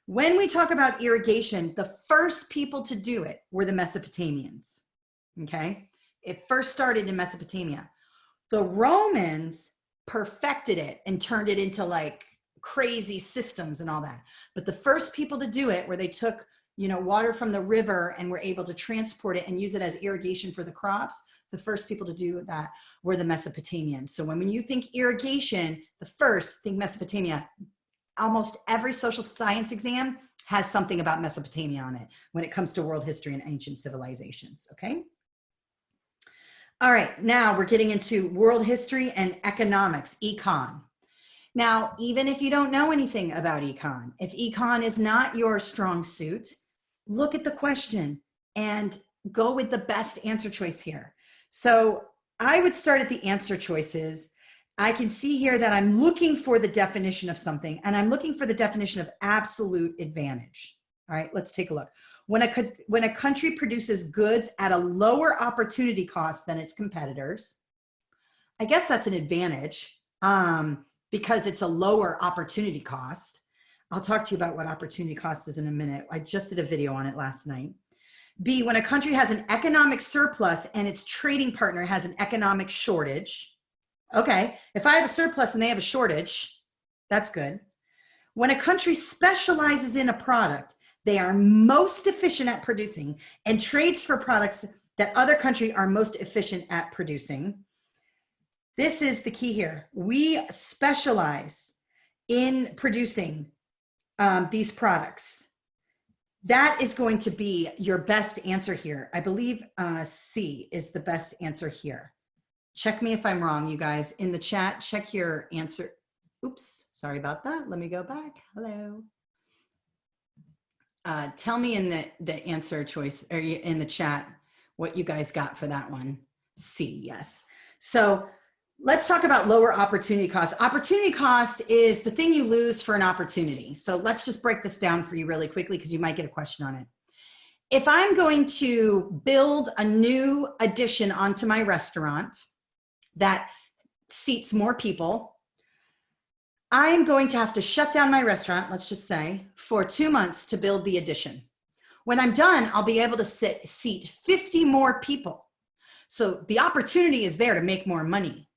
When we talk about irrigation, the first people to do it were the Mesopotamians, okay? It first started in Mesopotamia. The Romans perfected it and turned it into like crazy systems and all that. But the first people to do it, where they took, you know, water from the river and were able to transport it and use it as irrigation for the crops, the first people to do that were the Mesopotamians. So when you think irrigation, the first, think Mesopotamia. Almost every social science exam has something about Mesopotamia on it when it comes to world history and ancient civilizations, okay? All right, now we're getting into world history and economics, econ. Now, even if you don't know anything about econ, if econ is not your strong suit, look at the question and go with the best answer choice here. So I would start at the answer choices. I can see here that I'm looking for the definition of something, and I'm looking for the definition of absolute advantage. All right, let's take a look. When a country produces goods at a lower opportunity cost than its competitors, I guess that's an advantage because it's a lower opportunity cost. I'll talk to you about what opportunity cost is in a minute. I just did a video on it last night. B, when a country has an economic surplus and its trading partner has an economic shortage. Okay, if I have a surplus and they have a shortage, that's good. When a country specializes in a product they are most efficient at producing and trades for products that other countries are most efficient at producing. This is the key here. We specialize in producing these products. That is going to be your best answer here. I believe C is the best answer here. Check me if I'm wrong, you guys. In the chat, check your answer. Oops, sorry about that. Let me go back. Hello. Tell me in the answer choice, or in the chat, what you guys got for that one. C, yes. So let's talk about lower opportunity cost. Opportunity cost is the thing you lose for an opportunity. So let's just break this down for you really quickly because you might get a question on it. If I'm going to build a new addition onto my restaurant that seats more people, I'm going to have to shut down my restaurant, let's just say, for 2 months to build the addition. When I'm done, I'll be able to seat 50 more people. So the opportunity is there to make more money.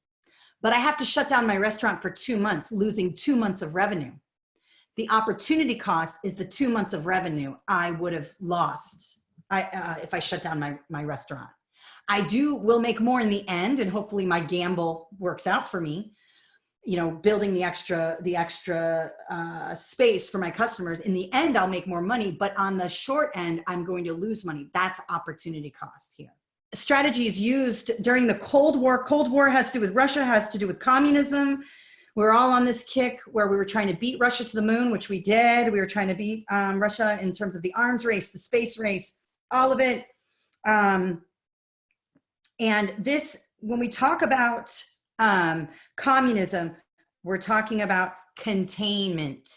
But I have to shut down my restaurant for 2 months, losing 2 months of revenue. The opportunity cost is the 2 months of revenue I would have lost if I shut down my restaurant. I will make more in the end, and hopefully my gamble works out for me. You know, building the extra space for my customers. In the end, I'll make more money, but on the short end, I'm going to lose money. That's opportunity cost here. Strategies used during the Cold War. Cold War has to do with Russia, has to do with communism. We're all on this kick where we were trying to beat Russia to the moon, which we did. We were trying to beat Russia in terms of the arms race, the space race, all of it. And this, when we talk about communism, we're talking about containment.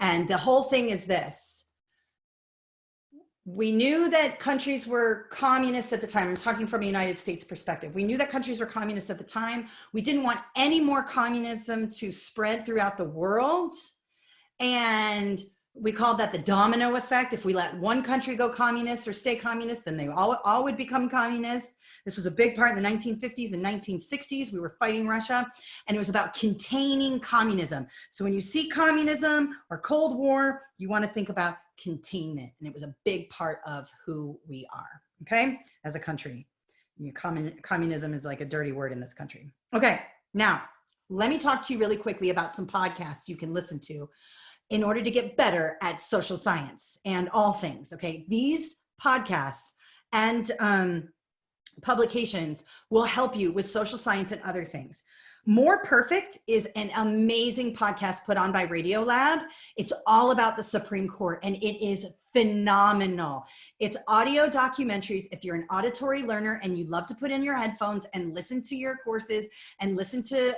And the whole thing is this. We knew that countries were communist at the time. I'm talking from a United States perspective. We knew that countries were communist at the time. We didn't want any more communism to spread throughout the world. And we called that the domino effect. If we let one country go communist or stay communist, then they all would become communist. This was a big part in the 1950s and 1960s. We were fighting Russia, and it was about containing communism. So when you see communism or Cold War, you want to think about containment, and it was a big part of who we are, okay, as a country. Communism is like a dirty word in this country. Okay, now let me talk to you really quickly about some podcasts you can listen to in order to get better at social science and all things, okay? These podcasts and publications will help you with social science and other things. More Perfect is an amazing podcast put on by Radiolab. It's all about the Supreme Court, and it is phenomenal. It's audio documentaries. If you're an auditory learner and you love to put in your headphones and listen to your courses and listen to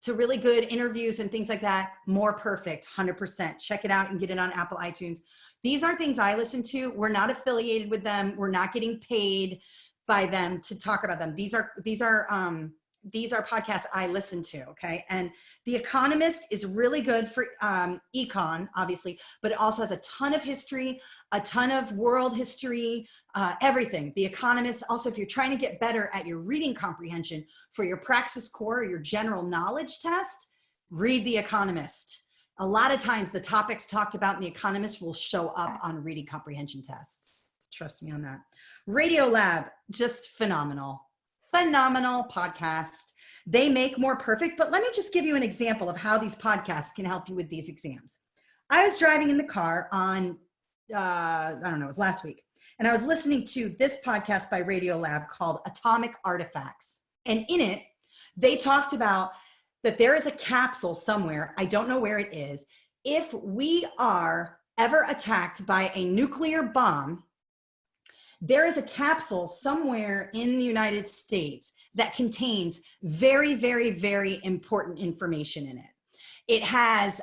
really good interviews and things like that, More Perfect, 100%. Check it out and get it on Apple iTunes. These are things I listen to. We're not affiliated with them. We're not getting paid by them to talk about them. These are these are podcasts I listen to, okay? And The Economist is really good for econ, obviously, but it also has a ton of history, a ton of world history, everything. The Economist, also, if you're trying to get better at your reading comprehension for your Praxis core, your general knowledge test, read The Economist. A lot of times the topics talked about in The Economist will show up on reading comprehension tests. Trust me on that. Radiolab, just phenomenal. Phenomenal podcast. They make more perfect, but let me just give you an example of how these podcasts can help you with these exams. I was driving in the car on, I don't know, it was last week, and I was listening to this podcast by Radiolab called Atomic Artifacts. And in it, they talked about that there is a capsule somewhere, I don't know where it is, if we are ever attacked by a nuclear bomb, there is a capsule somewhere in the United States that contains very, very, very important information in it. It has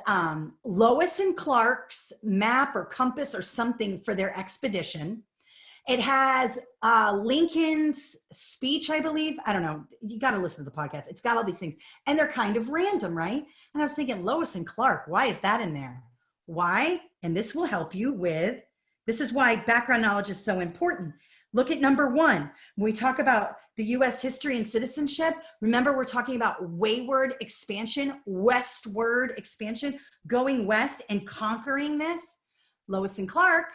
Lois and Clark's map or compass or something for their expedition. It has Lincoln's speech, I believe. I don't know. You got to listen to the podcast. It's got all these things. And they're kind of random, right? And I was thinking, Lois and Clark, why is that in there? Why? And this will help you with, this is why background knowledge is so important. Look at number 1. When we talk about the U.S. history and citizenship, remember we're talking about wayward expansion, westward expansion, going west and conquering this. Lois and Clark,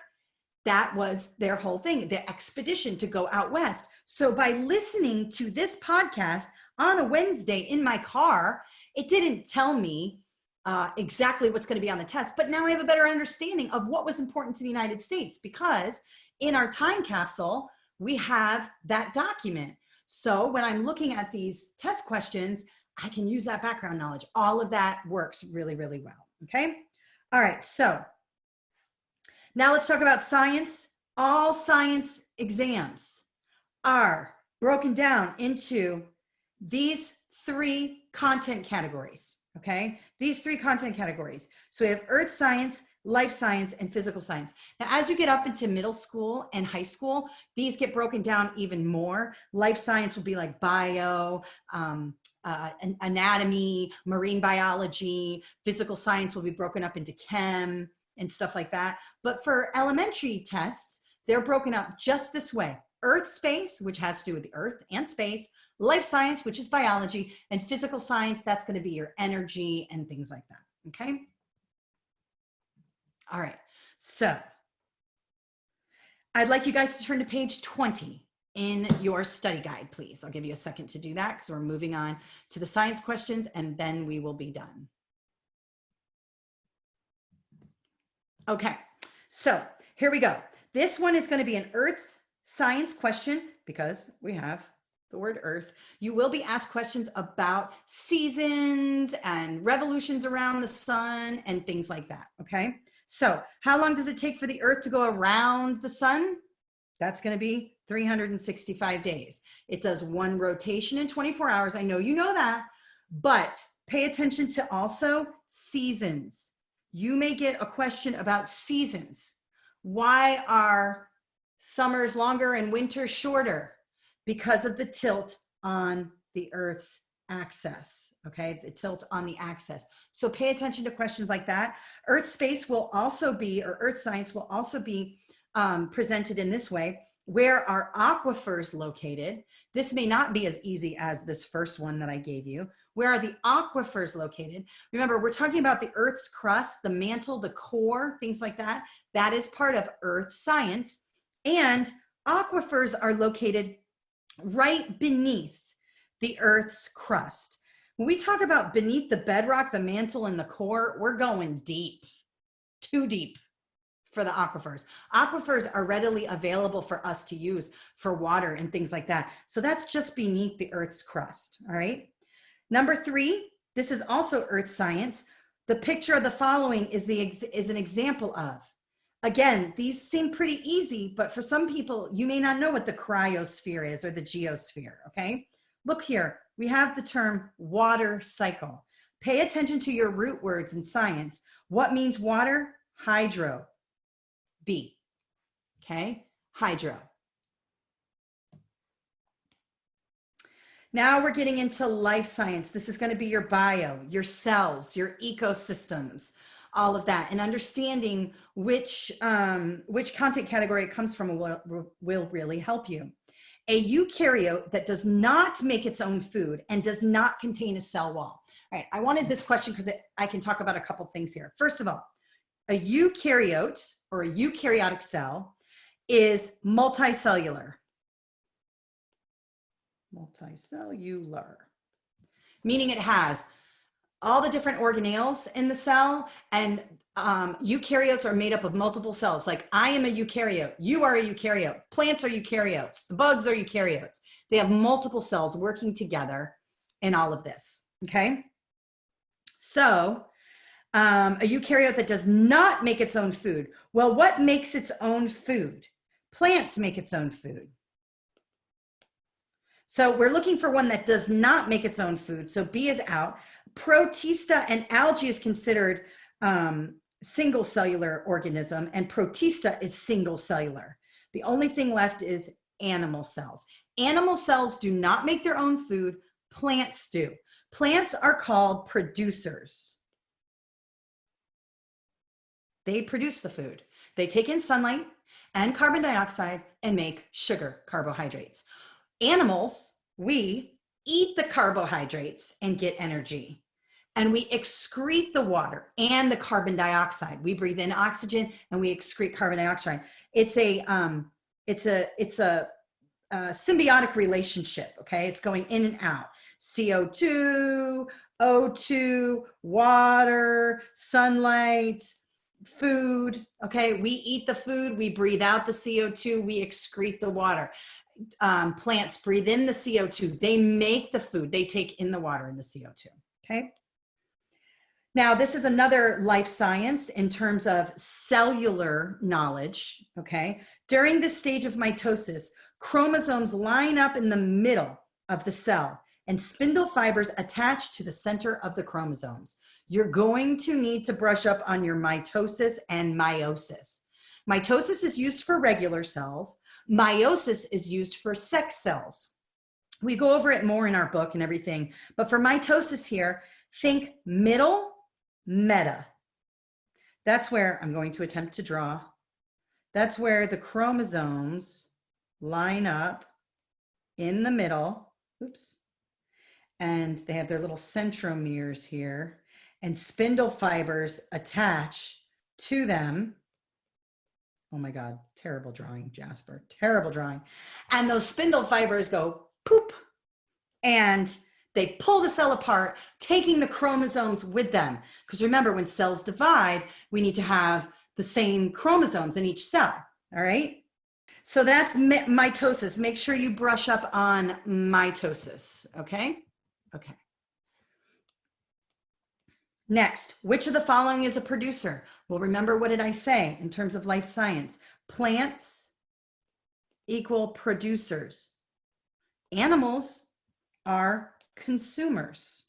that was their whole thing, the expedition to go out west. So by listening to this podcast on a Wednesday in my car, it didn't tell me exactly what's going to be on the test, but now I have a better understanding of what was important to the United States, because in our time capsule, we have that document. So when I'm looking at these test questions, I can use that background knowledge. All of that works really, really well, okay? All right, so now let's talk about science. All science exams are broken down into these 3 content categories, okay? These 3 content categories. So we have earth science, life science, and physical science. Now, as you get up into middle school and high school, these get broken down even more. Life science will be like bio, anatomy, marine biology. Physical science will be broken up into chem and stuff like that. But for elementary tests, they're broken up just this way. Earth space, which has to do with the earth and space, life science, which is biology, and physical science, that's going to be your energy and things like that, okay? All right, so I'd like you guys to turn to page 20 in your study guide, please. I'll give you a second to do that because we're moving on to the science questions and then we will be done. Okay, so here we go. This one is going to be an earth science question because we have the word earth. You will be asked questions about seasons and revolutions around the sun and things like that, okay? So how long does it take for the earth to go around the sun? That's going to be 365 days. It does 1 rotation in 24 hours. I know you know that, but pay attention to also seasons. You may get a question about seasons. Why are summers longer and winters shorter? Because of the tilt on the Earth's axis, okay? The tilt on the axis. So pay attention to questions like that. Earth space will also be, or earth science will also be presented in this way. Where are aquifers located? This may not be as easy as this first one that I gave you. Where are the aquifers located? Remember, we're talking about the Earth's crust, the mantle, the core, things like that. That is part of earth science. And aquifers are located right beneath the Earth's crust. When we talk about beneath the bedrock, the mantle, and the core, we're going deep, too deep for the aquifers. Aquifers are readily available for us to use for water and things like that. So that's just beneath the Earth's crust, all right? Number 3, this is also earth science. The picture of the following is an example of. Again, these seem pretty easy, but for some people, you may not know what the cryosphere is or the geosphere, okay? Look here, we have the term water cycle. Pay attention to your root words in science. What means water? Hydro. B, okay? Hydro. Now we're getting into life science. This is going to be your bio, your cells, your ecosystems, all of that, and understanding which content category it comes from will really help you. A eukaryote that does not make its own food and does not contain a cell wall. All right, I wanted this question because I can talk about a couple things here. First of all, a eukaryote or a eukaryotic cell is multicellular. Multicellular, meaning it has all the different organelles in the cell, and eukaryotes are made up of multiple cells. Like I am a eukaryote, you are a eukaryote, plants are eukaryotes, the bugs are eukaryotes. They have multiple cells working together in all of this, okay? So a eukaryote that does not make its own food. Well, what makes its own food? Plants make its own food. So we're looking for one that does not make its own food. So B is out. Protista and algae is considered single cellular organism, and protista is single cellular. The only thing left is animal cells. Animal cells do not make their own food. Plants do. Plants are called producers. They produce the food. They take in sunlight and carbon dioxide and make sugar, carbohydrates. Animals, we eat the carbohydrates and get energy, and we excrete the water and the carbon dioxide. We breathe in oxygen and we excrete carbon dioxide. It's a symbiotic relationship. Okay, it's going in and out. CO2, O2, water, sunlight, food. Okay, we eat the food, we breathe out the CO2, we excrete the water. Plants breathe in the CO2, they make the food, they take in the water and the CO2. Okay. Now, this is another life science in terms of cellular knowledge. Okay. During this stage of mitosis, chromosomes line up in the middle of the cell and spindle fibers attach to the center of the chromosomes. You're going to need to brush up on your mitosis and meiosis. Mitosis is used for regular cells. Meiosis is used for sex cells. We go over it more in our book and everything, but for mitosis here, think middle, meta. That's where I'm going to attempt to draw. That's where the chromosomes line up in the middle. Oops. And they have their little centromeres here, and spindle fibers attach to them. Oh my God, terrible drawing, Jasper, terrible drawing. And those spindle fibers go poop, and they pull the cell apart, taking the chromosomes with them. Because remember, when cells divide, we need to have the same chromosomes in each cell, all right? So that's mitosis. Make sure you brush up on mitosis, okay? Okay. Next, which of the following is a producer? Well, remember, what did I say in terms of life science? Plants equal producers. Animals are consumers.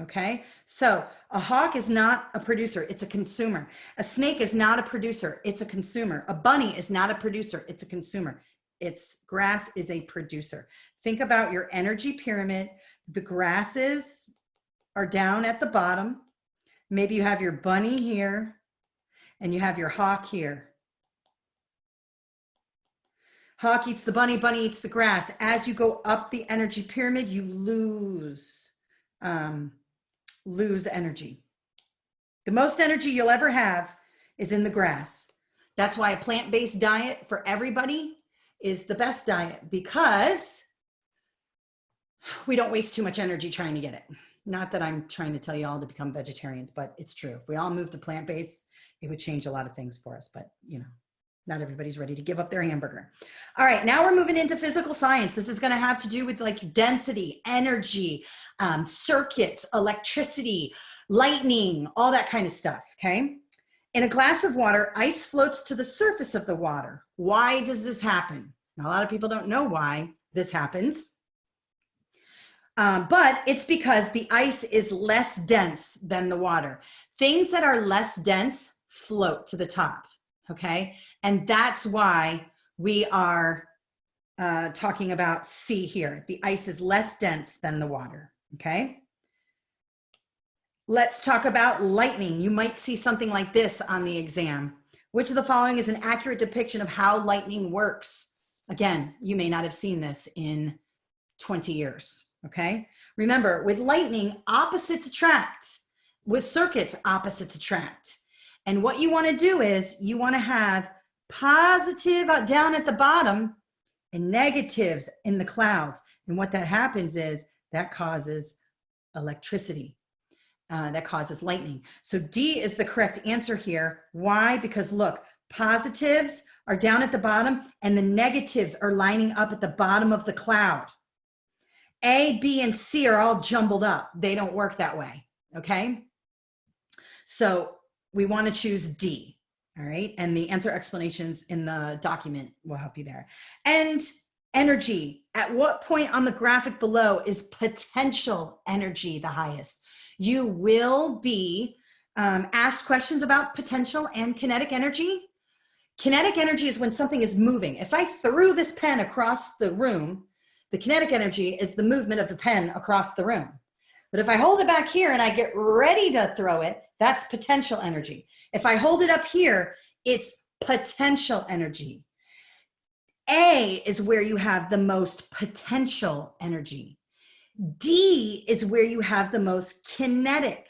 Okay, so a hawk is not a producer, it's a consumer. A snake is not a producer, it's a consumer. A bunny is not a producer, it's a consumer. Grass is a producer. Think about your energy pyramid. The grasses are down at the bottom. Maybe you have your bunny here and you have your hawk here. Hawk eats the bunny, bunny eats the grass. As you go up the energy pyramid, you lose energy. The most energy you'll ever have is in the grass. That's why a plant-based diet for everybody is the best diet, because we don't waste too much energy trying to get it. Not that I'm trying to tell you all to become vegetarians, but it's true. If we all moved to plant-based, it would change a lot of things for us, but you know, not everybody's ready to give up their hamburger. All right, now we're moving into physical science. This is going to have to do with like density, energy, circuits, electricity, lightning, all that kind of stuff, okay? In a glass of water, ice floats to the surface of the water. Why does this happen? Now, a lot of people don't know why this happens. But it's because the ice is less dense than the water. Things that are less dense float to the top, okay? And that's why we are talking about C here. The ice is less dense than the water, okay? Let's talk about lightning. You might see something like this on the exam. Which of the following is an accurate depiction of how lightning works? Again, you may not have seen this in 20 years, okay? Remember, with lightning, opposites attract. With circuits, opposites attract. And what you want to do is you want to have positive down at the bottom and negatives in the clouds. And what that happens is that causes electricity. That causes lightning. So D is the correct answer here. Why? Because look, positives are down at the bottom and the negatives are lining up at the bottom of the cloud. A, B, and C are all jumbled up. They don't work that way, okay? So we want to choose D, all right? And the answer explanations in the document will help you there. And energy, at what point on the graphic below is potential energy the highest? You will be asked questions about potential and kinetic energy. Kinetic energy is when something is moving. If I threw this pen across the room, the kinetic energy is the movement of the pen across the room. But if I hold it back here and I get ready to throw it, that's potential energy. If I hold it up here, it's potential energy. A is where you have the most potential energy. D is where you have the most kinetic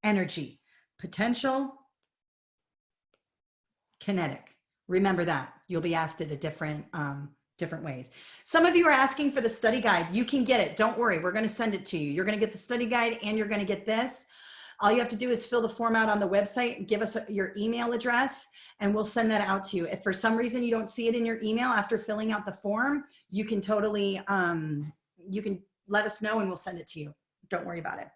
energy. Potential, kinetic. Remember that. You'll be asked it at different ways. Some of you are asking for the study guide. You can get it. Don't worry. We're going to send it to you. You're going to get the study guide and you're going to get this. All you have to do is fill the form out on the website and give us your email address and we'll send that out to you. If for some reason you don't see it in your email after filling out the form, you can totally, you can let us know and we'll send it to you. Don't worry about it.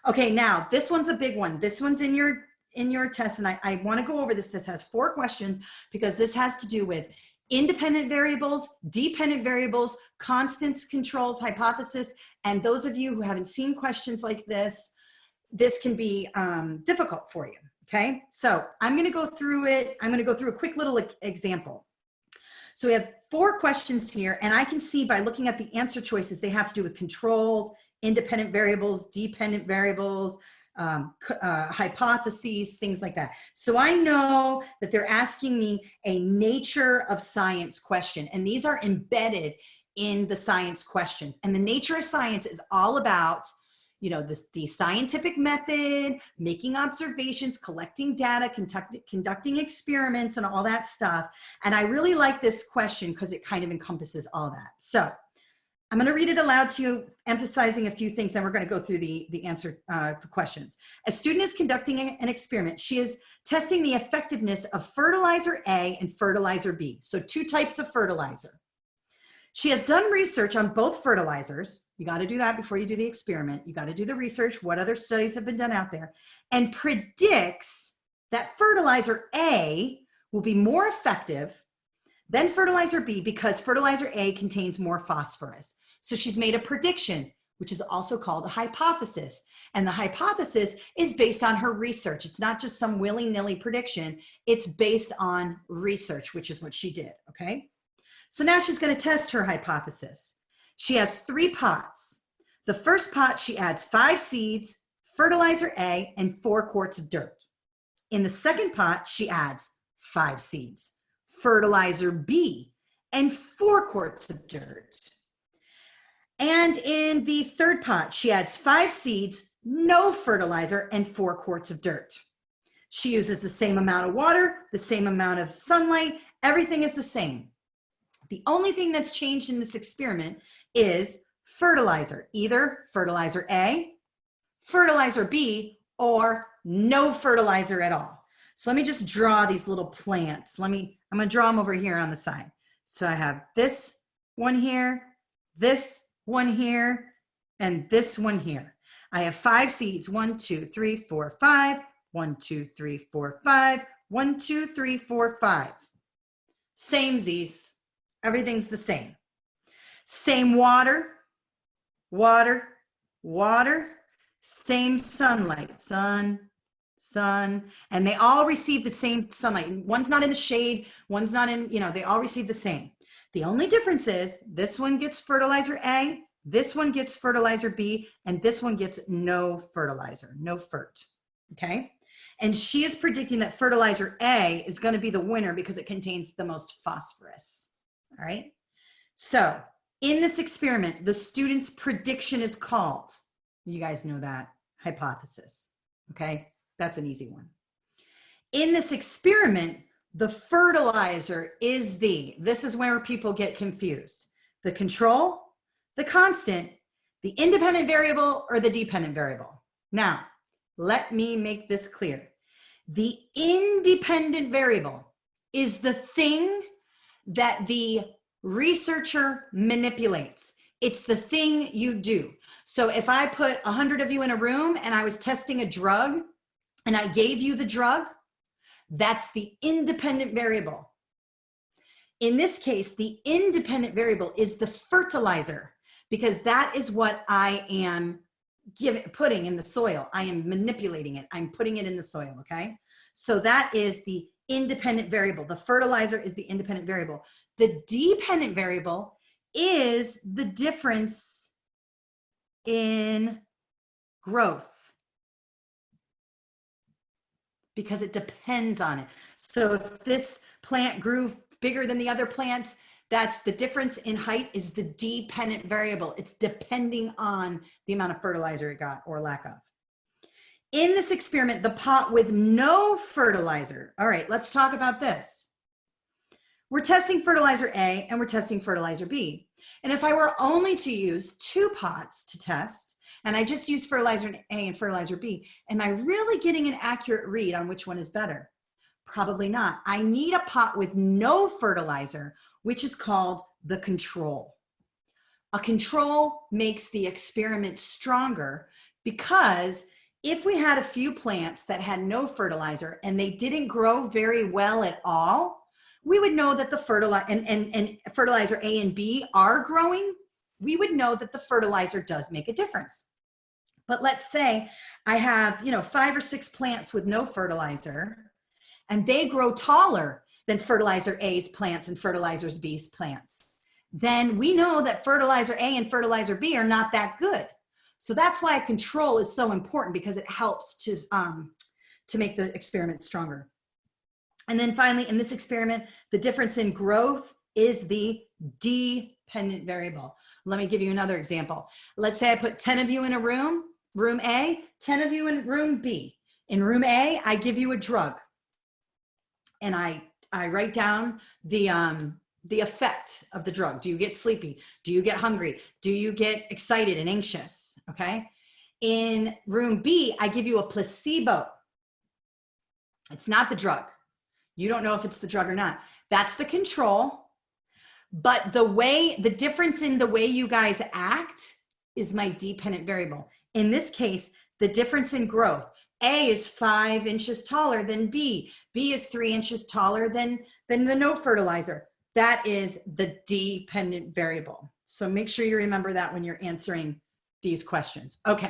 Okay, now this one's a big one. This one's in your test and I want to go over this. This has 4 questions because this has to do with independent variables, dependent variables, constants, controls, hypothesis. And those of you who haven't seen questions like this can be difficult for you. Okay, so I'm going to go through it. I'm going to go through a quick little example. So we have 4 questions here, and I can see by looking at the answer choices, they have to do with controls, independent variables, dependent variables, hypotheses, things like that. So I know that they're asking me a nature of science question, and these are embedded in the science questions. And the nature of science is all about, you know, the scientific method, making observations, collecting data, conducting experiments, and all that stuff. And I really like this question because it kind of encompasses all that. So I'm going to read it aloud to you, emphasizing a few things, and we're going to go through the answer the questions. A student is conducting an experiment. She is testing the effectiveness of fertilizer A and fertilizer B. So 2 types of fertilizer. She has done research on both fertilizers. You got to do that before you do the experiment. You got to do the research, what other studies have been done out there, and predicts that fertilizer A will be more effective than fertilizer B because fertilizer A contains more phosphorus. So she's made a prediction, which is also called a hypothesis. And the hypothesis is based on her research. It's not just some willy-nilly prediction. It's based on research, which is what she did, okay? So now she's going to test her hypothesis. She has 3 pots. The first pot, she adds 5 seeds, fertilizer A, and 4 quarts of dirt. In the second pot, she adds 5 seeds, fertilizer B, and 4 quarts of dirt. And in the third pot, she adds 5 seeds, no fertilizer, and 4 quarts of dirt. She uses the same amount of water, the same amount of sunlight, everything is the same. The only thing that's changed in this experiment is fertilizer, either fertilizer A, fertilizer B, or no fertilizer at all. So let me just draw these little plants. I'm going to draw them over here on the side. So I have this one here, this one here, and this one here. I have 5 seeds, 1, 2, 3, 4, 5, 1, 2, 3, 4, 5, 1, 2, 3, 4, 5. Same Z's. Everything's the same. Same water, water, water, same sunlight, sun, sun, and they all receive the same sunlight. One's not in the shade, one's not in, you know, they all receive the same. The only difference is this one gets fertilizer A, this one gets fertilizer B, and this one gets no fertilizer, no FERT, okay? And she is predicting that fertilizer A is going to be the winner because it contains the most phosphorus, all right? So in this experiment, the student's prediction is called, you guys know that, hypothesis, okay? That's an easy one. In this experiment, the fertilizer is this is where people get confused, the control, the constant, the independent variable, or the dependent variable. Now, let me make this clear. The independent variable is the thing that the researcher manipulates. It's the thing you do. So if I put 100 of you in a room and I was testing a drug and I gave you the drug, that's the independent variable. In this case, the independent variable is the fertilizer, because that is what I am putting in the soil. I am manipulating it. I'm putting it in the soil, okay? So that is the independent variable. The fertilizer is the independent variable. The dependent variable is the difference in growth, because it depends on it. So if this plant grew bigger than the other plants, that's the difference in height is the dependent variable. It's depending on the amount of fertilizer it got or lack of. In this experiment, the pot with no fertilizer. All right, let's talk about this. We're testing fertilizer A and we're testing fertilizer B. And if I were only to use 2 pots to test, and I just use fertilizer A and fertilizer B, am I really getting an accurate read on which one is better? Probably not. I need a pot with no fertilizer, which is called the control. A control makes the experiment stronger, because if we had a few plants that had no fertilizer and they didn't grow very well at all, we would know that the fertilizer A and B are growing. We would know that the fertilizer does make a difference. But let's say I have, 5 or 6 plants with no fertilizer, and they grow taller than fertilizer A's plants and fertilizer B's plants. Then we know that fertilizer A and fertilizer B are not that good. So that's why control is so important, because it helps to make the experiment stronger. And then finally, in this experiment, the difference in growth is the dependent variable. Let me give you another example. Let's say I put 10 of you in a room A, 10 of you in room B. In room A, I give you a drug, and I write down the effect of the drug. Do you get sleepy? Do you get hungry? Do you get excited and anxious? Okay. In room B, I give you a placebo. It's not the drug. You don't know if it's the drug or not. That's the control. But the difference in the way you guys act is my dependent variable. In this case, the difference in growth. A is 5 inches taller than B. B is 3 inches taller than the no fertilizer. That is the dependent variable. So make sure you remember that when you're answering these questions. Okay.